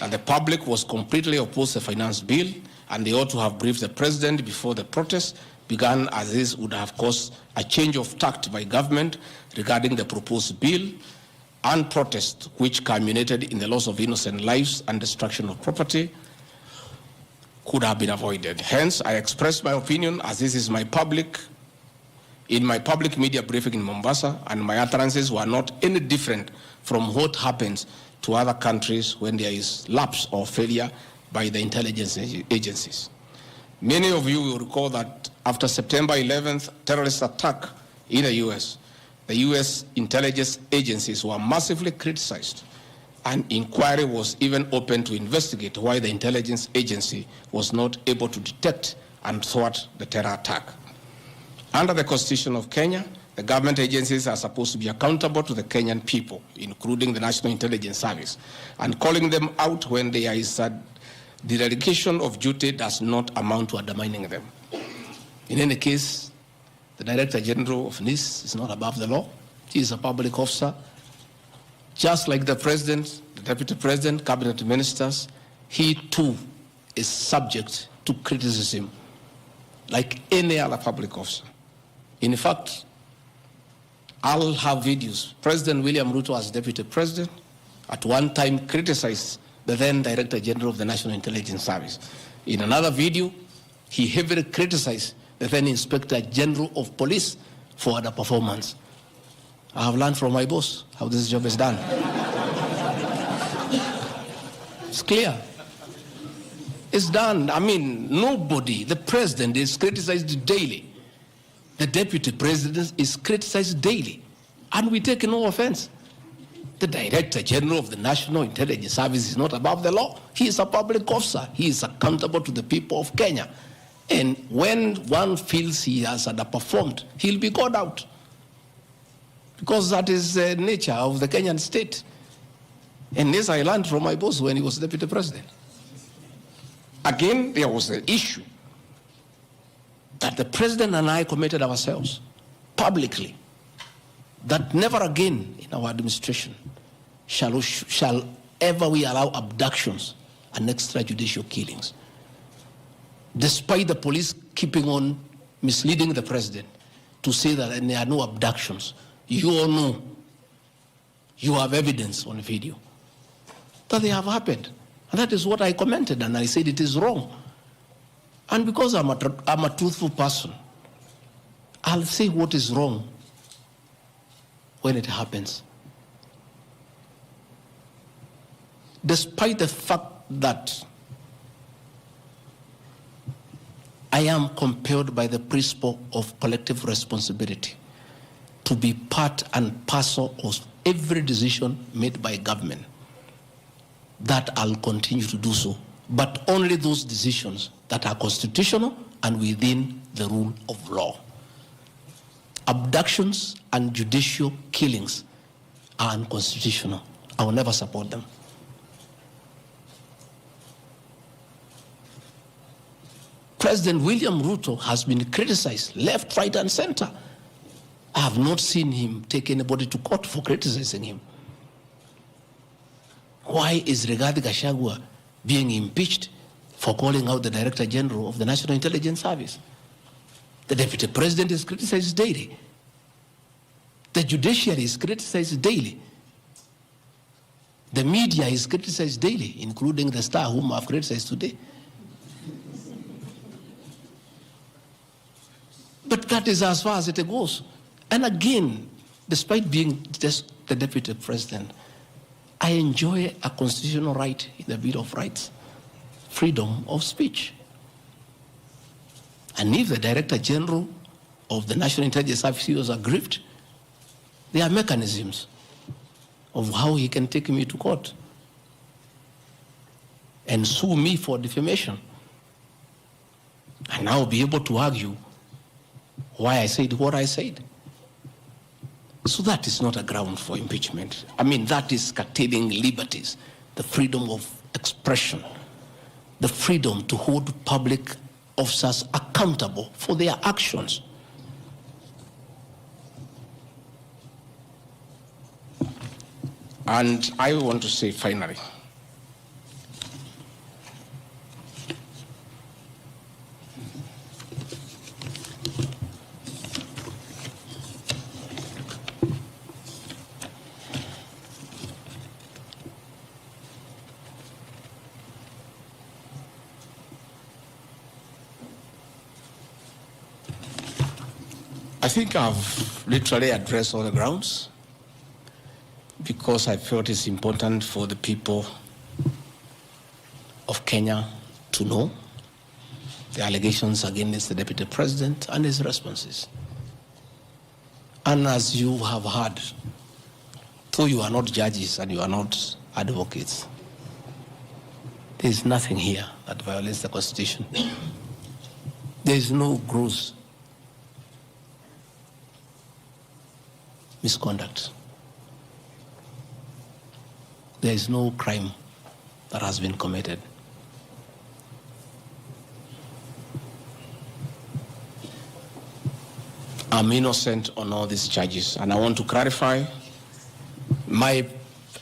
that the public was completely opposed to the Finance Bill, and they ought to have briefed the President before the protest began, as this would have caused a change of tact by government regarding the proposed bill, and protest which culminated in the loss of innocent lives and destruction of property could have been avoided. Hence, I expressed my opinion, as this is in my public media briefing in Mombasa, and my utterances were not any different from what happens to other countries when there is lapse or failure by the intelligence agencies. Many of you will recall that after September 11th terrorist attack in the US, the US intelligence agencies were massively criticized. An inquiry was even opened to investigate why the intelligence agency was not able to detect and thwart the terror attack. Under the Constitution of Kenya, the government agencies are supposed to be accountable to the Kenyan people, including the National Intelligence Service, and calling them out when there is a dereliction of duty does not amount to undermining them. In any case, the Director General of NIS is not above the law. He is a public officer. Just like the President, the Deputy President, Cabinet Ministers, he too is subject to criticism like any other public officer. In fact, I'll have videos. President William Ruto, as Deputy President, at one time criticized the then Director General of the National Intelligence Service. In another video, he heavily criticized the then Inspector General of Police for underperformance. I have learned from my boss how this job is done. It's clear. It's done. I mean, nobody, the President is criticized daily. The Deputy President is criticized daily. And we take no offense. The Director General of the National Intelligence Service is not above the law. He is a public officer. He is accountable to the people of Kenya. And when one feels he has underperformed, he'll be called out. Because that is the nature of the Kenyan state. And this I learned from my boss when he was deputy president. Again, there was an issue that the president and I committed ourselves publicly that never again in our administration shall ever we allow abductions and extrajudicial killings. Despite the police keeping on misleading the president to say that there are no abductions, you all know, you have evidence on video that they have happened. And that is what I commented, and I said it is wrong. And because I'm a truthful person, I'll say what is wrong when it happens. Despite the fact that I am compelled by the principle of collective responsibility to be part and parcel of every decision made by government, that I'll continue to do so, but only those decisions that are constitutional and within the rule of law. Abductions and judicial killings are unconstitutional. I will never support them. President William Ruto has been criticized left, right, and center. I have not seen him take anybody to court for criticizing him. Why is Rigathi Gachagua being impeached for calling out the Director General of the National Intelligence Service? The Deputy President is criticized daily. The judiciary is criticized daily. The media is criticized daily, including the Star, whom I've criticized today. But that is as far as it goes. And again, despite being just the Deputy President, I enjoy a constitutional right in the Bill of Rights, freedom of speech. And if the Director General of the National Intelligence Service was aggrieved, there are mechanisms of how he can take me to court and sue me for defamation. And I'll be able to argue why I said what I said. So that is not a ground for impeachment. I mean, that is curtailing liberties, the freedom of expression, the freedom to hold public officers accountable for their actions. And I want to say finally, I think I've literally addressed all the grounds because I felt it's important for the people of Kenya to know the allegations against the Deputy President and his responses. And as you have heard, though you are not judges and you are not advocates, there is nothing here that violates the Constitution. There is no gross misconduct. There is no crime that has been committed. I'm innocent on all these charges, and I want to clarify my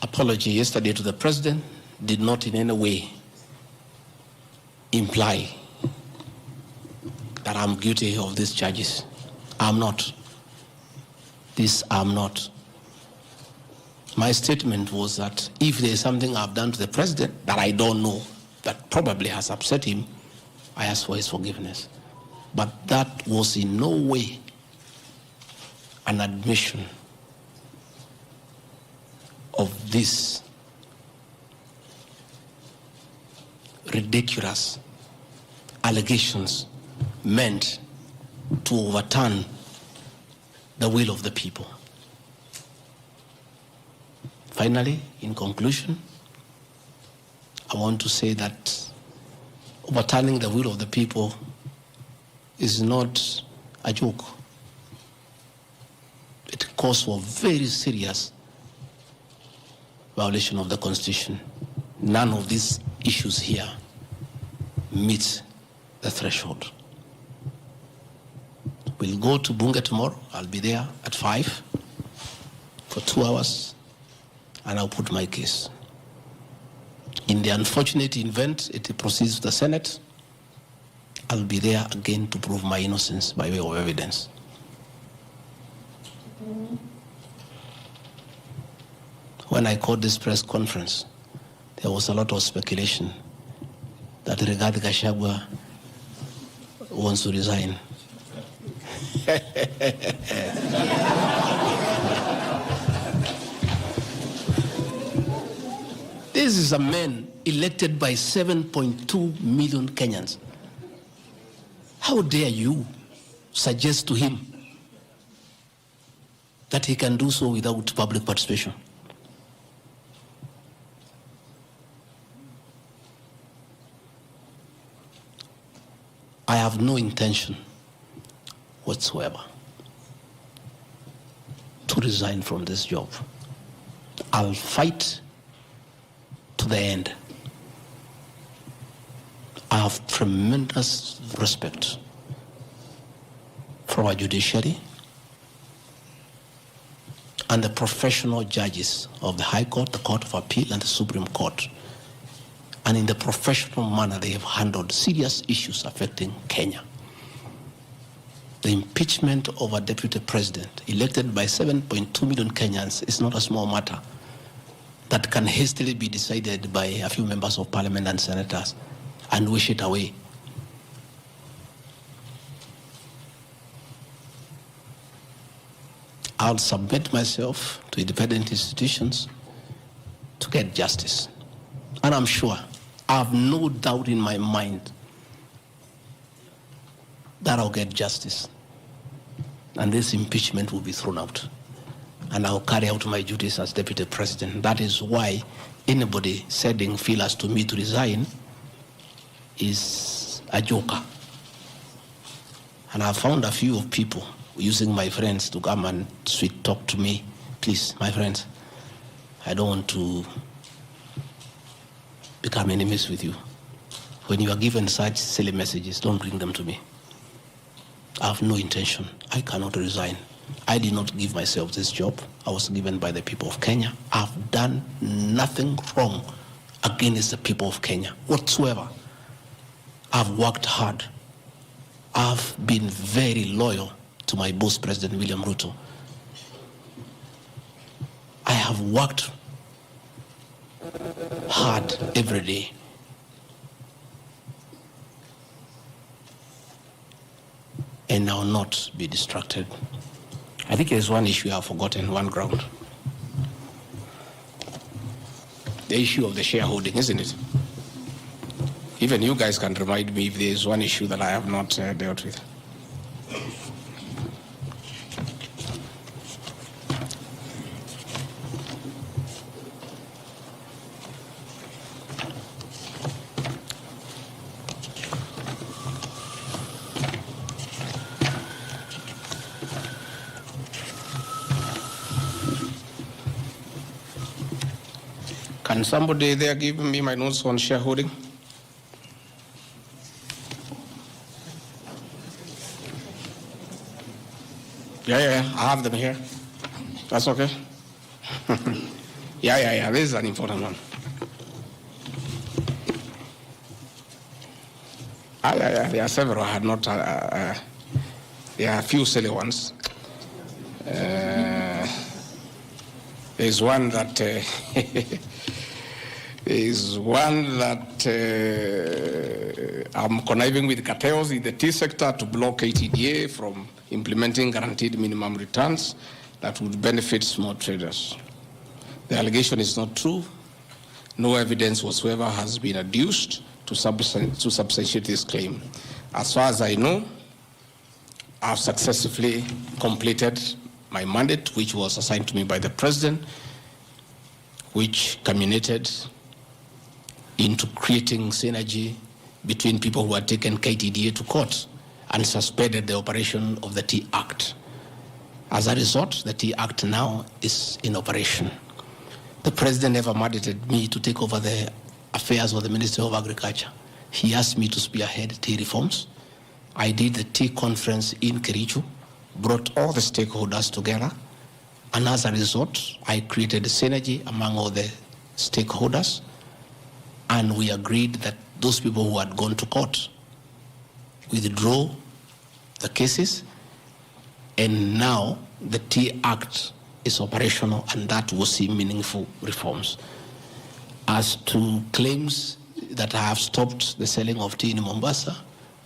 apology yesterday to the President did not in any way imply that I'm guilty of these charges. I'm not. This I'm not. My statement was that if there is something I've done to the President that I don't know, that probably has upset him, I ask for his forgiveness. But that was in no way an admission of this ridiculous allegations meant to overturn the will of the people. Finally, in conclusion, I want to say that overturning the will of the people is not a joke. It calls for very serious violation of the Constitution. None of these issues here meet the threshold. We'll go to Bunge tomorrow. I'll be there at 5 for 2 hours, and I'll put my case. In the unfortunate event it proceeds to the Senate, I'll be there again to prove my innocence by way of evidence. When I called this press conference, there was a lot of speculation that Rigathi Gachagua wants to resign. This is a man elected by 7.2 million Kenyans. How dare you suggest to him that he can do so without public participation? I have no intention whatsoever to resign from this job. I'll fight to the end. I have tremendous respect for our judiciary and the professional judges of the High Court, the Court of Appeal, and the Supreme Court. And in the professional manner, they have handled serious issues affecting Kenya. The impeachment of a deputy president elected by 7.2 million Kenyans is not a small matter that can hastily be decided by a few members of parliament and senators and wish it away. I'll submit myself to independent institutions to get justice. And I'm sure, I have no doubt in my mind that I'll get justice. And this impeachment will be thrown out. And I'll carry out my duties as deputy president. That is why anybody sending feelers to me to resign is a joker. And I found a few of people using my friends to come and sweet talk to me. Please, my friends, I don't want to become enemies with you. When you are given such silly messages, don't bring them to me. I have no intention. I cannot resign. I did not give myself this job. I was given by the people of Kenya. I've done nothing wrong against the people of Kenya whatsoever. I've worked hard. I've been very loyal to my boss, President William Ruto. I have worked hard every day. And I will not be distracted. I think there's one issue I've forgotten, one ground. The issue of the shareholding, isn't it? Even you guys can remind me if there's one issue that I have not dealt with. Can somebody there give me my notes on shareholding? Yeah, I have them here. That's okay. Yeah, this is an important one. Yeah, there are several. I had not, there are a few silly ones. There's one that I'm conniving with cartels in the tea sector to block ATDA from implementing guaranteed minimum returns that would benefit small traders. The allegation is not true. No evidence whatsoever has been adduced to substantiate this claim. As far as I know, I've successfully completed my mandate, which was assigned to me by the President, which culminated into creating synergy between people who had taken KTDA to court and suspended the operation of the Tea Act. As a result, the Tea Act now is in operation. The president never mandated me to take over the affairs of the Ministry of Agriculture. He asked me to spearhead tea reforms. I did the tea conference in Kericho, brought all the stakeholders together, and as a result, I created a synergy among all the stakeholders, and we agreed that those people who had gone to court withdraw the cases, and now the Tea Act is operational, and that will see meaningful reforms. As to claims that I have stopped the selling of tea in Mombasa,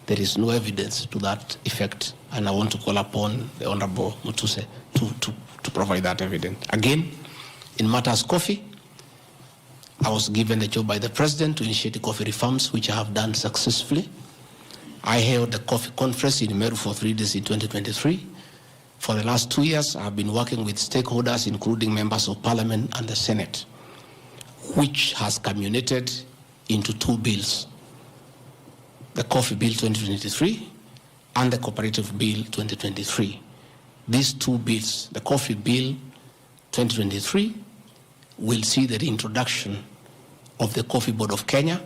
there is no evidence to that effect, and I want to call upon the Honorable Mutuse to provide that evidence. Again, in matters coffee, I was given the job by the President to initiate the coffee reforms, which I have done successfully. I held the coffee conference in Meru for 3 days in 2023. For the last 2 years, I have been working with stakeholders, including members of Parliament and the Senate, which has culminated into 2 bills, the Coffee Bill 2023 and the Cooperative Bill 2023. These 2 bills, the Coffee Bill 2023, will see the reintroduction of the Coffee Board of Kenya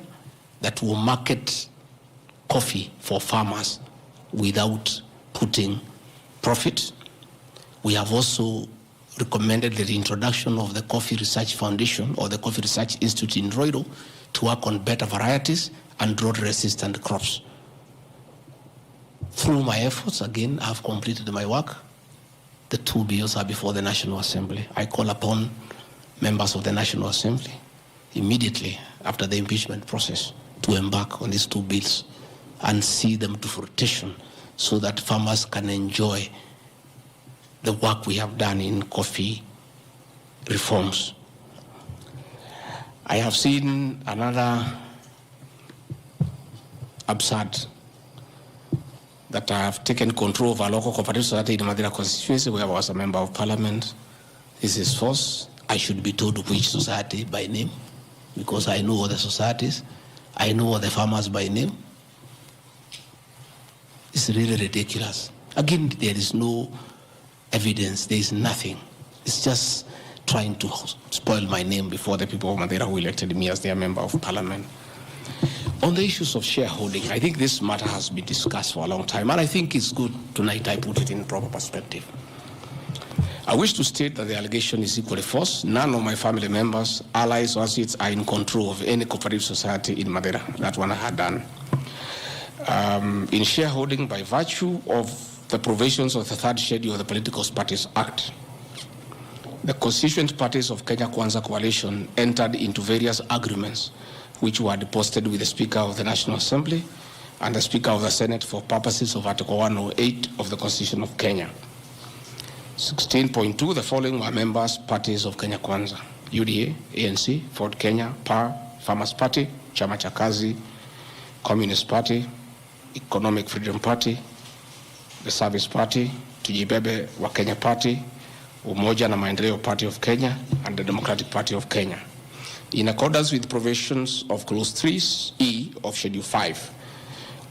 that will market coffee for farmers without putting profit. We have also recommended the reintroduction of the Coffee Research Foundation or the Coffee Research Institute in Roiro to work on better varieties and drought-resistant crops. Through my efforts, again, I've completed my work. The 2 bills are before the National Assembly. I call upon members of the National Assembly immediately after the impeachment process to embark on these 2 bills and see them to fruition so that farmers can enjoy the work we have done in coffee reforms. I have seen another absurd that I have taken control of a local cooperative society in Madera constituency where I was a member of parliament. This is false. I should be told which society by name because I know all the societies. I know all the farmers by name. It's really ridiculous. Again, there is no evidence. There is nothing. It's just trying to spoil my name before the people of Madera who elected me as their member of parliament. On the issues of shareholding, I think this matter has been discussed for a long time, and I think it's good tonight I put it in proper perspective. I wish to state that the allegation is equally false. None of my family members, allies, or associates are in control of any cooperative society in Madera. That one I had done. In shareholding by virtue of the provisions of the 3rd schedule of the Political Parties Act, the constituent parties of Kenya Kwanza Coalition entered into various agreements which were deposited with the Speaker of the National Assembly and the Speaker of the Senate for purposes of Article 108 of the Constitution of Kenya. 16.2, the following were members, parties of Kenya Kwanza: UDA, ANC, Ford Kenya, PAR, Farmers Party, Chama cha Kazi, Communist Party, Economic Freedom Party, the Service Party, Tujibebe wa Kenya Party, Umoja na Maendeleo Party of Kenya, and the Democratic Party of Kenya. In accordance with provisions of Clause 3E of Schedule 5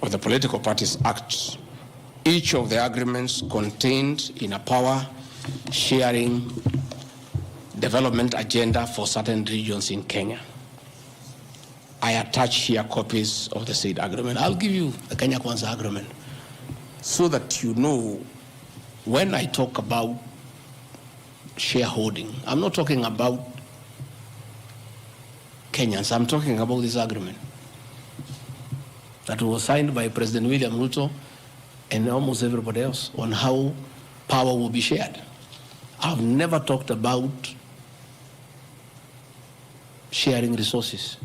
of the Political Parties Act, each of the agreements contained in a power-sharing development agenda for certain regions in Kenya. I attach here copies of the said agreement. I'll give you the Kenya Kwanza agreement so that you know when I talk about shareholding, I'm not talking about Kenyans, I'm talking about this agreement that was signed by President William Ruto and almost everybody else on how power will be shared. I've never talked about sharing resources.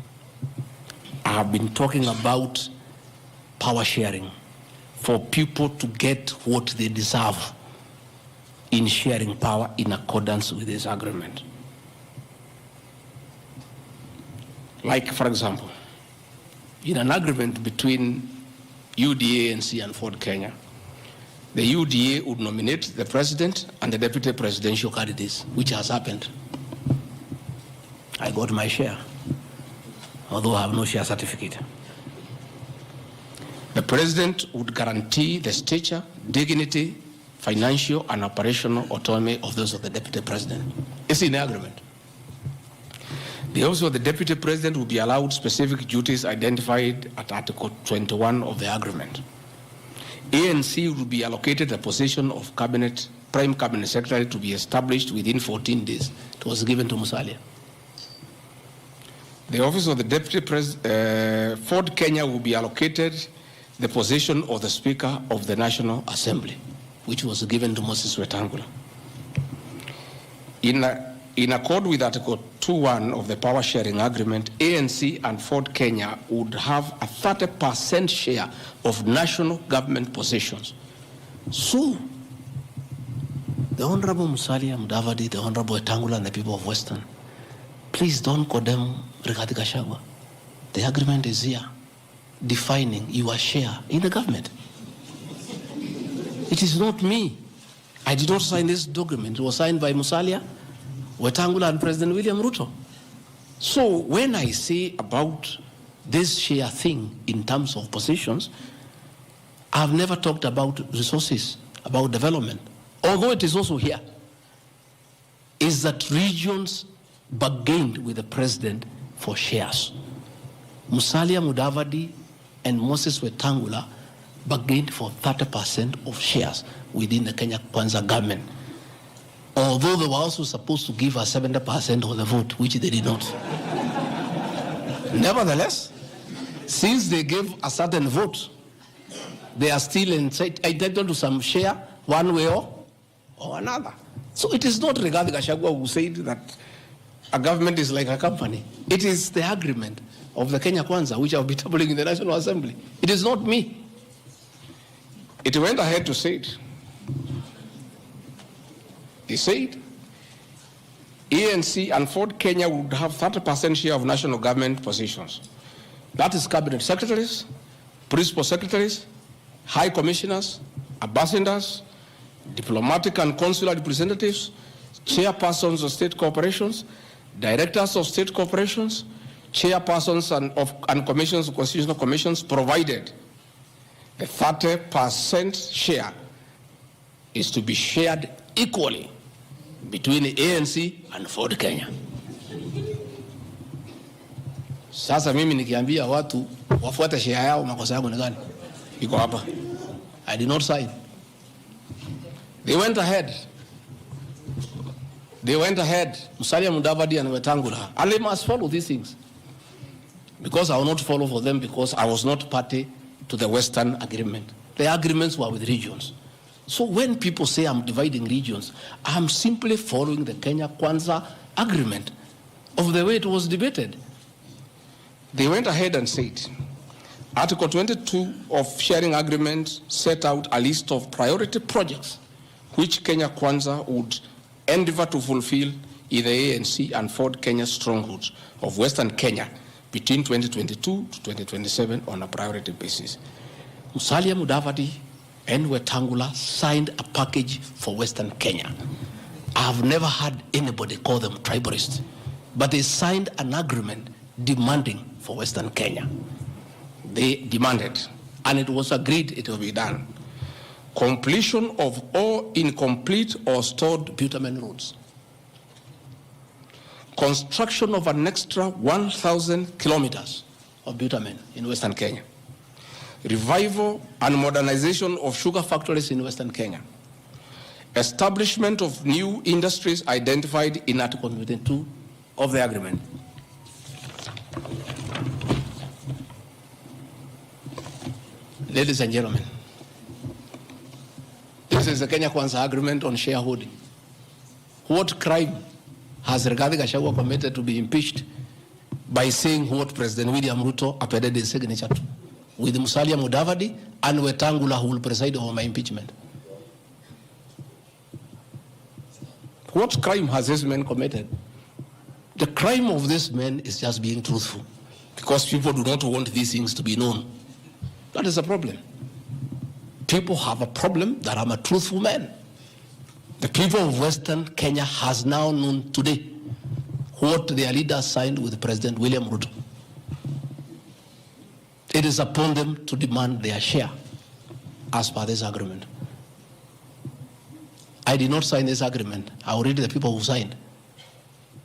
I have been talking about power sharing for people to get what they deserve in sharing power in accordance with this agreement. Like, for example, in an agreement between UDA, ANC, and Ford Kenya, the UDA would nominate the president and the deputy presidential candidates, which has happened. I got my share, although I have no share certificate. The president would guarantee the stature, dignity, financial and operational autonomy of those of the deputy president. It's in the agreement. The office of the deputy president will be allowed specific duties identified at Article 21 of the agreement. ANC will be allocated a position of prime cabinet secretary to be established within 14 days. It was given to Musalia. The office of the deputy president, Ford Kenya will be allocated the position of the Speaker of the National Assembly, which was given to Moses Wetangula. In accord with Article 2.1 of the Power Sharing Agreement, ANC and Ford Kenya would have a 30% share of national government positions. So, the Honorable Musalia Mudavadi, the Honorable Wetangula, and the people of Western, please don't condemn Rigathi Gachagua. The agreement is here, defining your share in the government. It is not me. I did not sign this document. It was signed by Musalia, Wetangula, and President William Ruto. So when I say about this share thing in terms of positions, I've never talked about resources, about development, although it is also here, is that regions bargained with the president for shares. Musalia Mudavadi and Moses Wetangula bargained for 30% of shares within the Kenya Kwanza government, although they were also supposed to give us 70% of the vote, which they did not. Nevertheless, since they gave a certain vote, they are still entitled to some share one way or another. So it is not Rigathi Gachagua who said that a government is like a company. It is the agreement of the Kenya Kwanza, which I'll be tabling in the National Assembly. It is not me. It went ahead to say it. He said, ANC and Ford Kenya would have 30% share of national government positions. That is cabinet secretaries, principal secretaries, high commissioners, ambassadors, diplomatic and consular representatives, chairpersons of state corporations, directors of state corporations, chairpersons and commissions of constitutional commissions, provided the 30% share is to be shared equally between the ANC and Ford Kenya. Sasa mimi nikiambia watu wafuate share yao, makosa yangu ni gani? Iko hapa. I did not sign. They went ahead. Musalia Mudavadi and Wetangula. And they must follow these things. Because I will not follow for them because I was not party to the Western agreement. The agreements were with regions. So when people say I'm dividing regions, I'm simply following the Kenya Kwanza agreement of the way it was debated. They went ahead and said, Article 22 of sharing agreement set out a list of priority projects which Kenya Kwanza would endeavor to fulfill in the ANC and Ford Kenya strongholds of Western Kenya between 2022 to 2027 on a priority basis. Musalia Mudavadi and Wetangula signed a package for Western Kenya. I've never had anybody call them tribalists, but they signed an agreement demanding for Western Kenya. They demanded, and it was agreed it will be done. Completion of all incomplete or stored bitumen roads. Construction of an extra 1,000 kilometers of bitumen in Western Kenya. Revival and modernization of sugar factories in Western Kenya. Establishment of new industries identified in Article 22 of the agreement. Ladies and gentlemen, this is the Kenya Kwanza agreement on shareholding. What crime has Rigathi Gachagua committed to be impeached by saying what President William Ruto appended his signature to, with Musalia Mudavadi and Wetangula who will preside over my impeachment? What crime has this man committed? The crime of this man is just being truthful, because people do not want these things to be known. That is a problem. People have a problem that I'm a truthful man. The people of Western Kenya has now known today what their leaders signed with President William Ruto. It is upon them to demand their share as per this agreement. I did not sign this agreement. I will read the people who signed.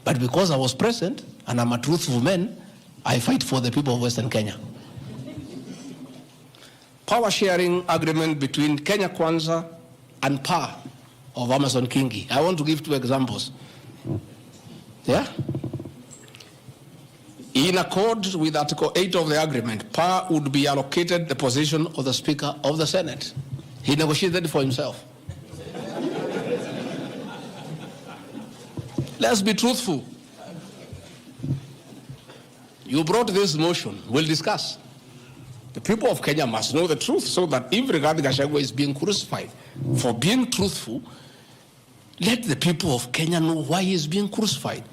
But because I was present and I'm a truthful man, I fight for the people of Western Kenya. Power sharing agreement between Kenya Kwanza and PAR of Amason Kingi. I want to give 2 examples. Yeah? In accord with Article 8 of the agreement, PAR would be allocated the position of the Speaker of the Senate. He negotiated for himself. Let's be truthful. You brought this motion. We'll discuss. The people of Kenya must know the truth so that if Rigathi Gachagua is being crucified for being truthful, let the people of Kenya know why he is being crucified.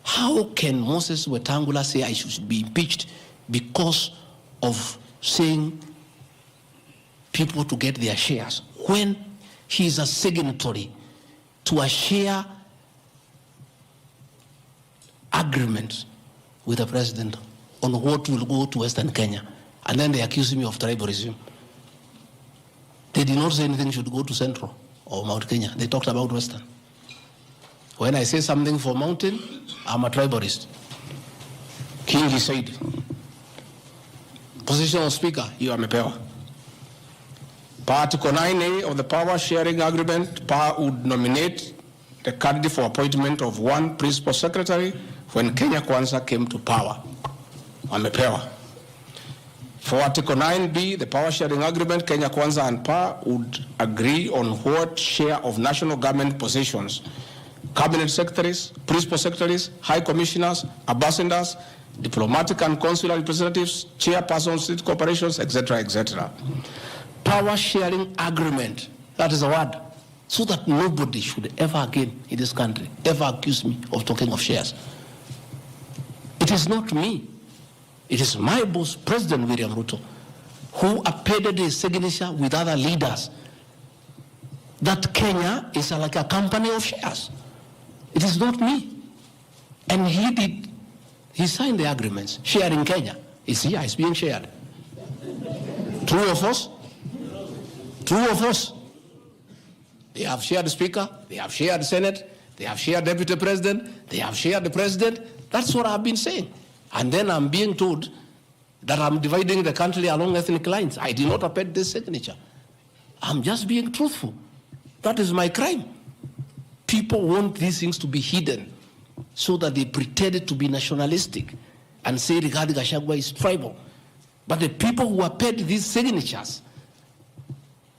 How can Moses Wetangula say I should be impeached because of saying people to get their shares when he is a signatory to a share agreement with the president on what will go to Western Kenya? And then they accuse me of tribalism. They did not say anything should go to Central or Mount Kenya. They talked about Western. When I say something for Mountain, I'm a tribalist. Kingi said, position of Speaker, you are power. Article 9A of the Power Sharing Agreement, PAR would nominate the candidate for appointment of 1 principal secretary when Kenya Kwanza came to power. I'm a power. For Article 9B, the Power Sharing Agreement, Kenya Kwanza and PAR would agree on what share of national government positions, cabinet secretaries, principal secretaries, high commissioners, ambassadors, diplomatic and consular representatives, chairpersons, state corporations, etc., etc. Power sharing agreement, that is a word, so that nobody should ever again in this country ever accuse me of talking of shares. It is not me. It is my boss, President William Ruto, who appended his signature with other leaders that Kenya is like a company of shares. It is not me. And he signed the agreements. Sharing Kenya is here, it's being shared. True of us? True of us. They have shared the Speaker, they have shared the Senate, they have shared Deputy President, they have shared the President. That's what I've been saying. And then I'm being told that I'm dividing the country along ethnic lines. I did not append this signature. I'm just being truthful. That is my crime. People want these things to be hidden so that they pretend to be nationalistic and say Rigathi Gachagua is tribal. But the people who append these signatures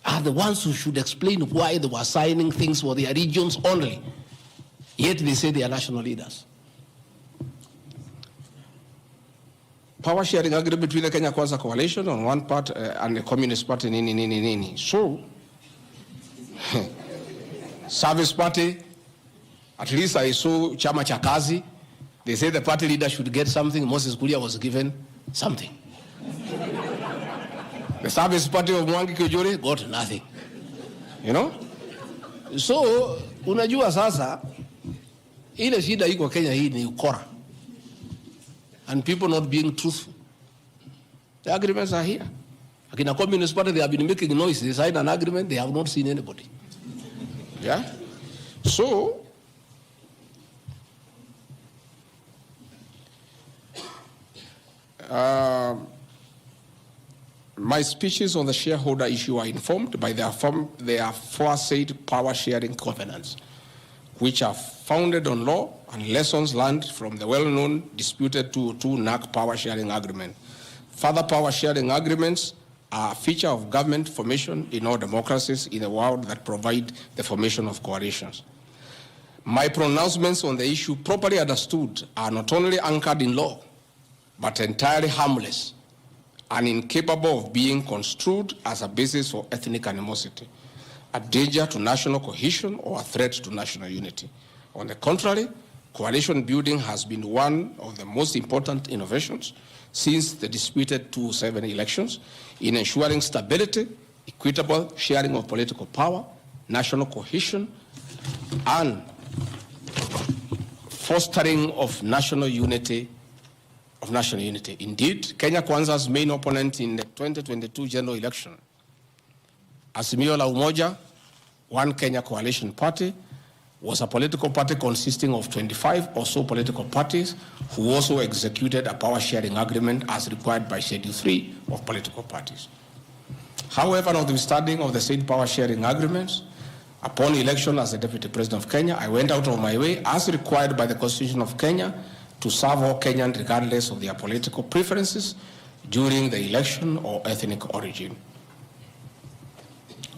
are the ones who should explain why they were signing things for their regions only. Yet they say they are national leaders. Power sharing agreement between the Kenya Kwanza coalition on one part and the Communist Party, nini. So, Service Party, at least I saw Chama cha Kazi. They say the party leader should get something. Moses Kuria was given something. The Service Party of Mwangi Kiujuri got nothing. You know? So, unajua sasa, ile shida iko Kenya hii ni ukora. And people not being truthful. The agreements are here. Like in a Communist Party, they have been making noise. They signed an agreement, they have not seen anybody. Yeah? So, my speeches on the shareholder issue are informed by their aforesaid power sharing covenants, which are founded on law and lessons learned from the well-known disputed 202 NAC power sharing agreement. Further power sharing agreements are a feature of government formation in all democracies in the world that provide the formation of coalitions. My pronouncements on the issue, properly understood, are not only anchored in law, but entirely harmless and incapable of being construed as a basis for ethnic animosity, a danger to national cohesion, or a threat to national unity. On the contrary, coalition building has been one of the most important innovations since the disputed 2007 elections in ensuring stability, equitable sharing of political power, national cohesion, and fostering of national unity. Indeed, Kenya Kwanza's main opponent in the 2022 general election, Azimio la Umoja, One Kenya Coalition Party, was a political party consisting of 25 or so political parties who also executed a power-sharing agreement as required by Schedule 3 of political parties. However, notwithstanding of the said power-sharing agreements, upon election as the Deputy President of Kenya, I went out of my way, as required by the Constitution of Kenya, to serve all Kenyans regardless of their political preferences during the election or ethnic origin.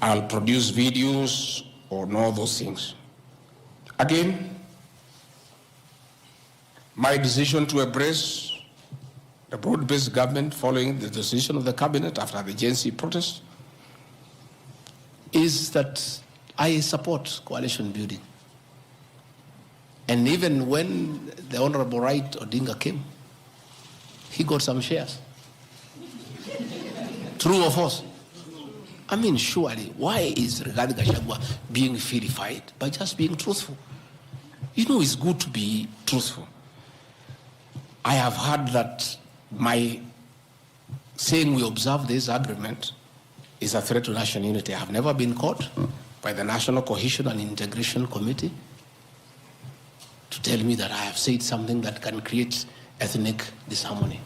I'll produce videos on all those things. Again, my decision to embrace the broad-based government following the decision of the cabinet after the Gen Z protest is that I support coalition building. And even when the Honorable Right Odinga came, he got some shares. True or false? I mean, surely, why is Rigathi Gachagua being vilified by just being truthful? You know, it's good to be truthful. I have heard that my saying we observe this agreement is a threat to national unity. I have never been caught by the National Cohesion and Integration Committee to tell me that I have said something that can create ethnic disharmony.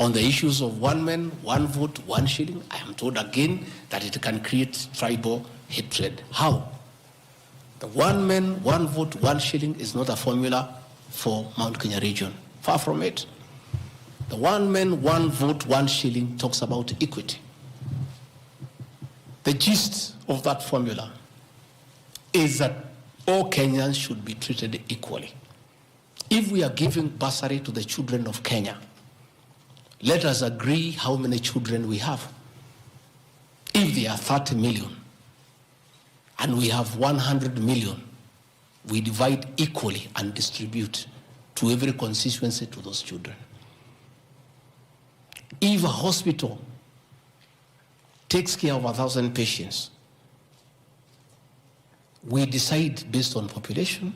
On the issues of one man, one vote, one shilling, I am told again that it can create tribal hatred. How? The one man, one vote, one shilling is not a formula for Mount Kenya region. Far from it. The one man, one vote, one shilling talks about equity. The gist of that formula is that all Kenyans should be treated equally. If we are giving bursary to the children of Kenya, let us agree how many children we have. If there are 30 million and we have 100 million, we divide equally and distribute to every constituency to those children. If a hospital takes care of 1,000 patients, we decide based on population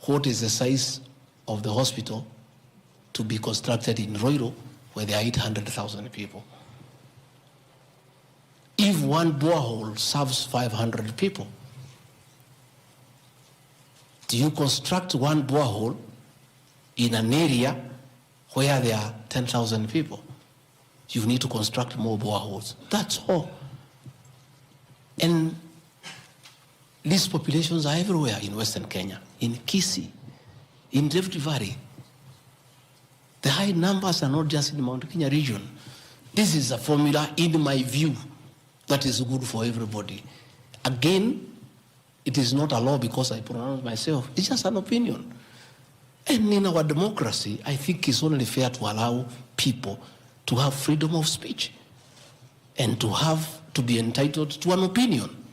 what is the size of the hospital to be constructed in Roiro, where there are 800,000 people. If one borehole serves 500 people, do you construct one borehole in an area where there are 10,000 people? You need to construct more boreholes. That's all. And these populations are everywhere in Western Kenya, in Kisii, in Rift Valley. The high numbers are not just in the Mount Kenya region. This is a formula, in my view, that is good for everybody. Again, it is not a law because I pronounce myself. It's just an opinion. And in our democracy, I think it's only fair to allow people to have freedom of speech and to be entitled to an opinion.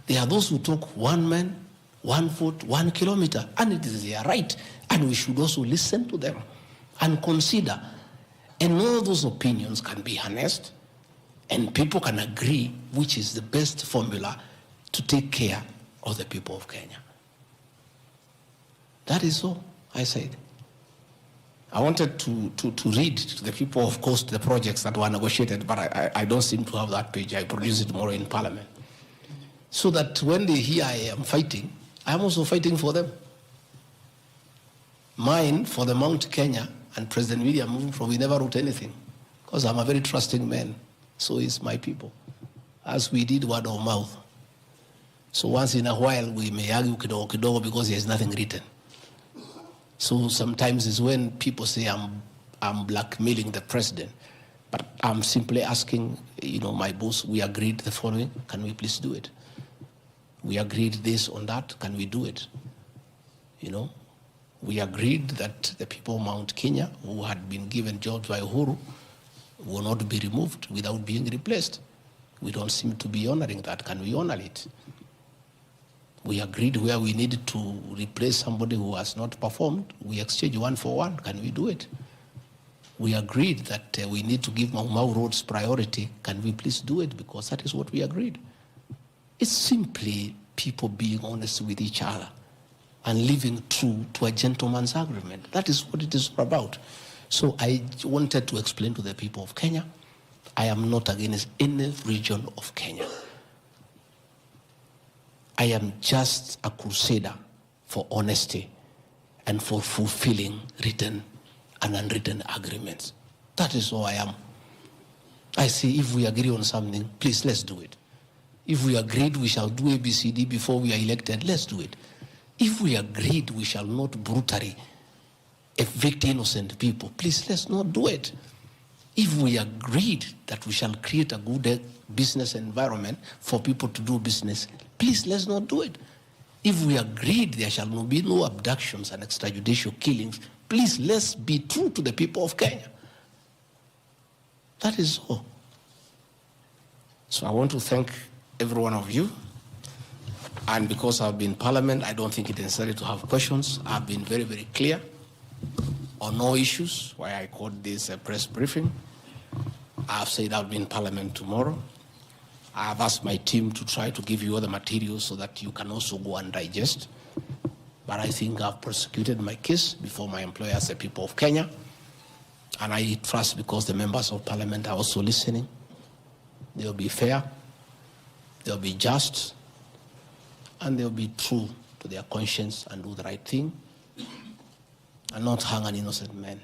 There are those who talk one man, one vote, 1 kilometer, and it is their right. And we should also listen to them and consider. And all those opinions can be harnessed, and people can agree which is the best formula to take care of the people of Kenya. That is all I said. I wanted to read to the people, of course, the projects that were negotiated, but I don't seem to have that page. I produce it tomorrow in Parliament. So that when they hear I am fighting, I am also fighting for them. Mine, for the Mount Kenya and President William moving from, we never wrote anything, because I'm a very trusting man. So is my people, as we did word of mouth. So once in a while, we may argue kidogo because there's nothing written. So sometimes it's when people say I'm blackmailing the president, but I'm simply asking, my boss, we agreed the following, can we please do it? We agreed this on that, can we do it? We agreed that the people of Mount Kenya who had been given jobs by Uhuru will not be removed without being replaced. We don't seem to be honoring that. Can we honor it? We agreed where we needed to replace somebody who has not performed, we exchange 1 for 1. Can we do it? We agreed that we need to give Mau Mau roads priority. Can we please do it? Because that is what we agreed. It's simply people being honest with each other. and living true to a gentleman's agreement. That is what it is about. So I wanted to explain to the people of Kenya, I am not against any region of Kenya. I am just a crusader for honesty and for fulfilling written and unwritten agreements. That is all I am. I say if we agree on something, please let's do it. If we agreed we shall do ABCD before we are elected, let's do it. If we agreed we shall not brutally evict innocent people, please let's not do it. If we agreed that we shall create a good business environment for people to do business, please let's not do it. If we agreed there shall be no abductions and extrajudicial killings, please let's be true to the people of Kenya. That is all. So I want to thank every one of you. And because I've been in Parliament, I don't think it's necessary to have questions. I've been very, very clear on all issues, why I called this a press briefing. I've said I'll be in Parliament tomorrow. I've asked my team to try to give you all the materials so that you can also go and digest. But I think I've prosecuted my case before my employers, the people of Kenya. And I trust because the members of Parliament are also listening. They'll be fair, they'll be just, and they'll be true to their conscience and do the right thing, and not hang an innocent man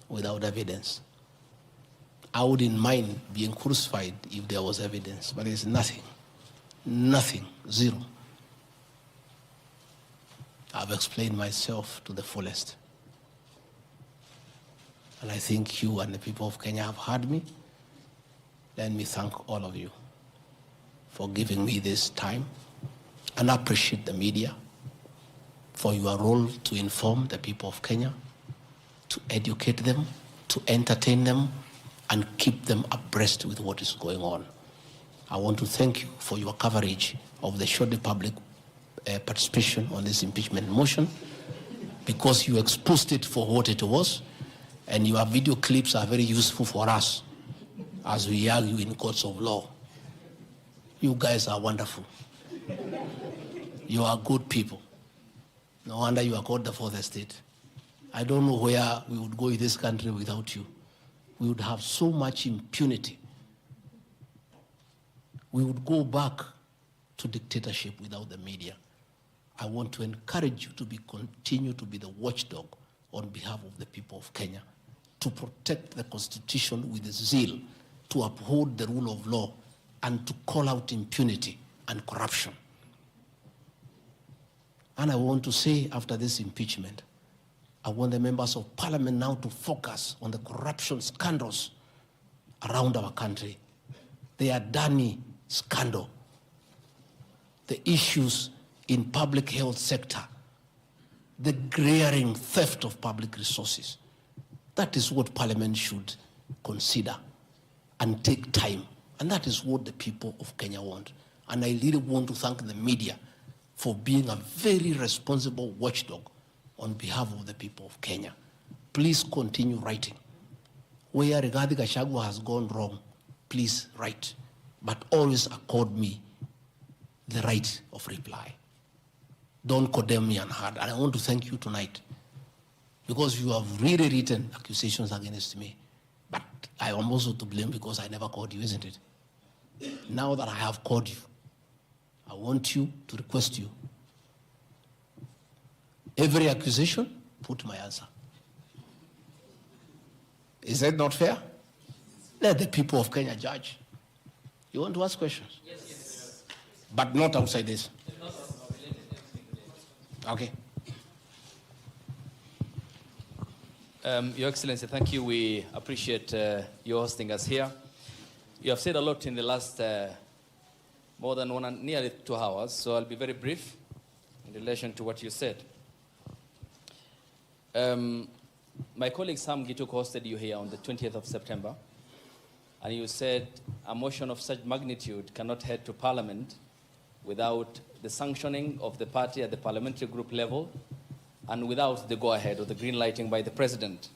without evidence. I wouldn't mind being crucified if there was evidence, but there's nothing, zero. I've explained myself to the fullest. And I think you and the people of Kenya have heard me. Let me thank all of you for giving me this time, and appreciate the media for your role to inform the people of Kenya, to educate them, to entertain them, and keep them abreast with what is going on. I want to thank you for your coverage of the short public participation on this impeachment motion, because you exposed it for what it was, and your video clips are very useful for us as we argue in courts of law. You guys are wonderful. You are good people. No wonder you are called the fourth estate. I don't know where we would go in this country without you. We would have so much impunity. We would go back to dictatorship without the media. I want to encourage you to continue to be the watchdog on behalf of the people of Kenya, to protect the Constitution with zeal, to uphold the rule of law, and to call out impunity and corruption. And I want to say, after this impeachment, I want the members of Parliament now to focus on the corruption scandals around our country. The Adani scandal, the issues in public health sector, the glaring theft of public resources. That is what Parliament should consider and take time. And that is what the people of Kenya want. And I really want to thank the media for being a very responsible watchdog on behalf of the people of Kenya. Please continue writing. Where regarding Gachagua has gone wrong, please write. But always accord me the right of reply. Don't condemn me unheard. And I want to thank you tonight, because you have really written accusations against me. But I am also to blame because I never called you, isn't it? Now that I have called you, I want you to request you. Every accusation, put my answer. Is that not fair? Let the people of Kenya judge. You want to ask questions? Yes. But not outside this. Okay. Your Excellency, thank you. We appreciate you hosting us here. You have said a lot in the last more than nearly 2 hours, so I'll be very brief in relation to what you said. My colleague Sam Gituk hosted you here on the 20th of September, and you said a motion of such magnitude cannot head to Parliament without the sanctioning of the party at the parliamentary group level and without the go-ahead or the green lighting by the President.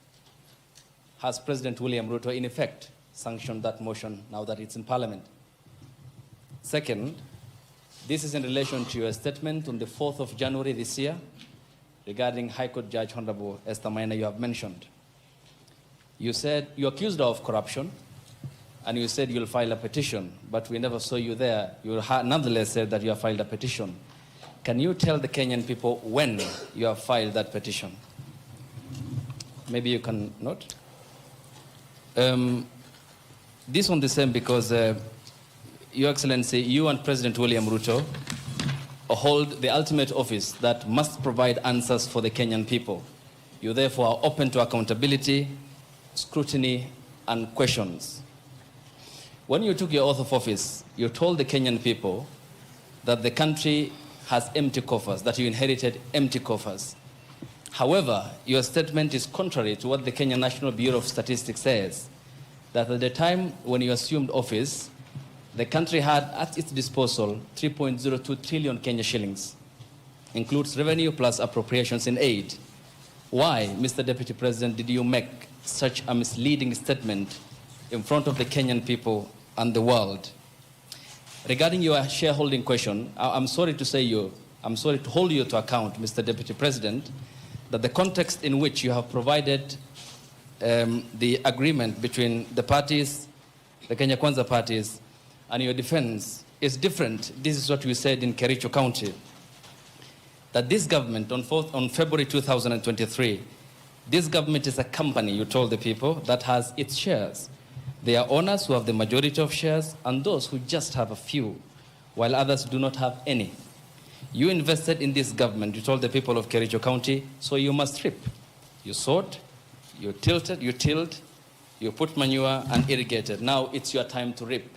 Has President William Ruto in effect sanctioned that motion now that it's in Parliament? Second, This is in relation to your statement on the 4th of January this year regarding High Court Judge Honorable Esther Maina you have mentioned. You said you accused her of corruption, and you said you'll file a petition, but we never saw you there. You nonetheless said that you have filed a petition. Can you tell the Kenyan people when you have filed that petition? Maybe you can note. This one the same because, Your Excellency, you and President William Ruto hold the ultimate office that must provide answers for the Kenyan people. You therefore are open to accountability, scrutiny, and questions. When you took your oath of office, you told the Kenyan people that the country has empty coffers, that you inherited empty coffers. However, your statement is contrary to what the Kenya National Bureau of Statistics says, that at the time when you assumed office, the country had at its disposal 3.02 trillion Kenya shillings, includes revenue plus appropriations in aid. Why, Mr. Deputy President, did you make such a misleading statement in front of the Kenyan people and the world? Regarding your shareholding question, I'm sorry to hold you to account, Mr. Deputy President, that the context in which you have provided the agreement between the parties, the Kenya Kwanza parties, and your defense is different. This is what we said in Kericho County, that this government on February 2023, this government is a company, you told the people, that has its shares. There are owners who have the majority of shares and those who just have a few, while others do not have any. You invested in this government, you told the people of Kericho County, so you must reap. You sowed, you tilted, you tilled, you put manure and irrigated. Now it's your time to reap.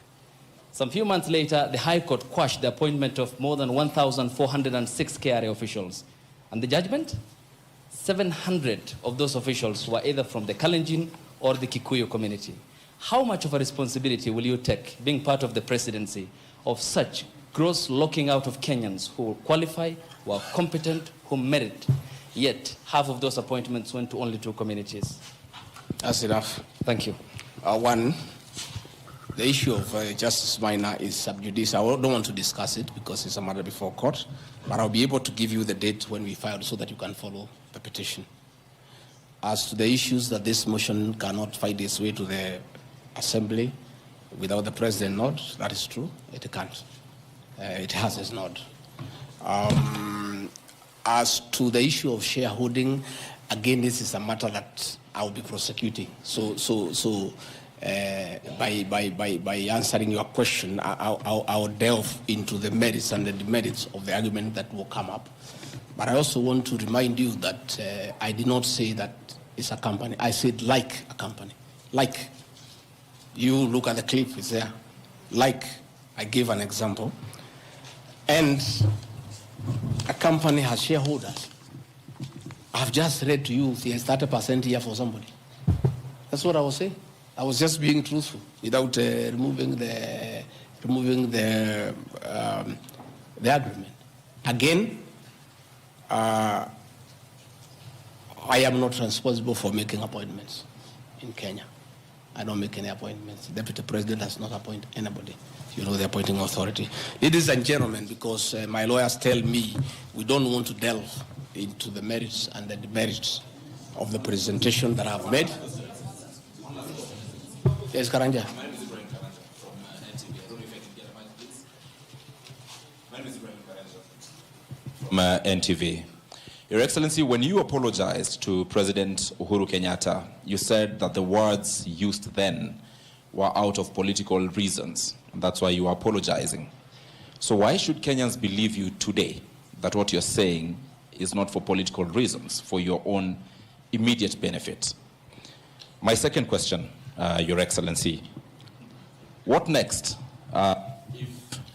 Some few months later, the High Court quashed the appointment of more than 1,406 KRA officials. And the judgment? 700 of those officials were either from the Kalenjin or the Kikuyu community. How much of a responsibility will you take, being part of the presidency, of such gross locking out of Kenyans who qualify, who are competent, who merit, yet half of those appointments went to only 2 communities? That's enough. Thank you. One, the issue of Justice Minor is sub judice. I don't want to discuss it because it's a matter before court, but I'll be able to give you the date when we filed so that you can follow the petition. As to the issues that this motion cannot find its way to the Assembly without the President nod, that is true. It can't. It has its nod. As to the issue of shareholding, again, this is a matter that I will be prosecuting. By answering your question, I'll delve into the merits and the demerits of the argument that will come up. But I also want to remind you that I did not say that it's a company. I said like a company. Like. You look at the clip, it's there. Like, I gave an example. And a company has shareholders. I've just read to you the 30% here for somebody. That's what I was saying. I was just being truthful without removing the agreement. Again, I am not responsible for making appointments in Kenya. I don't make any appointments. The Deputy President does not appoint anybody. You know, the appointing authority. Ladies and gentlemen, because my lawyers tell me we don't want to delve into the merits and the demerits of the presentation that I've made. Yes, Karanja. From NTV. Your Excellency, when you apologized to President Uhuru Kenyatta, you said that the words used then were out of political reasons. And that's why you are apologizing. So why should Kenyans believe you today that what you're saying is not for political reasons, for your own immediate benefit? My second question, Your Excellency, what next if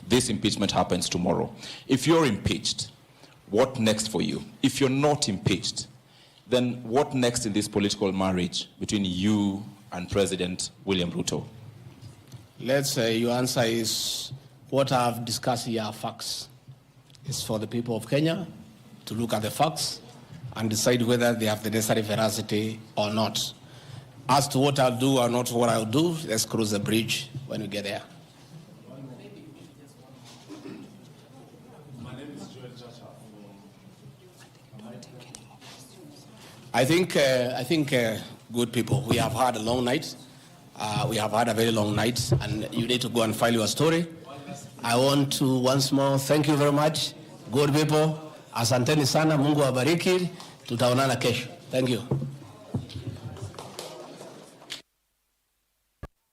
this impeachment happens tomorrow? If you're impeached, what next for you? If you're not impeached, then what next in this political marriage between you and President William Ruto? Let's say your answer is what I've discussed here are facts. It's for the people of Kenya to look at the facts and decide whether they have the necessary veracity or not. As to what I'll do or not what I'll do, let's cross the bridge when we get there. I think, good people, we have had a long night. We have had a very long night, and you need to go and file your story. I want to once more thank you very much. Good people, asanteni sana, Mungu awabariki. Tutaonana kesho. Thank you.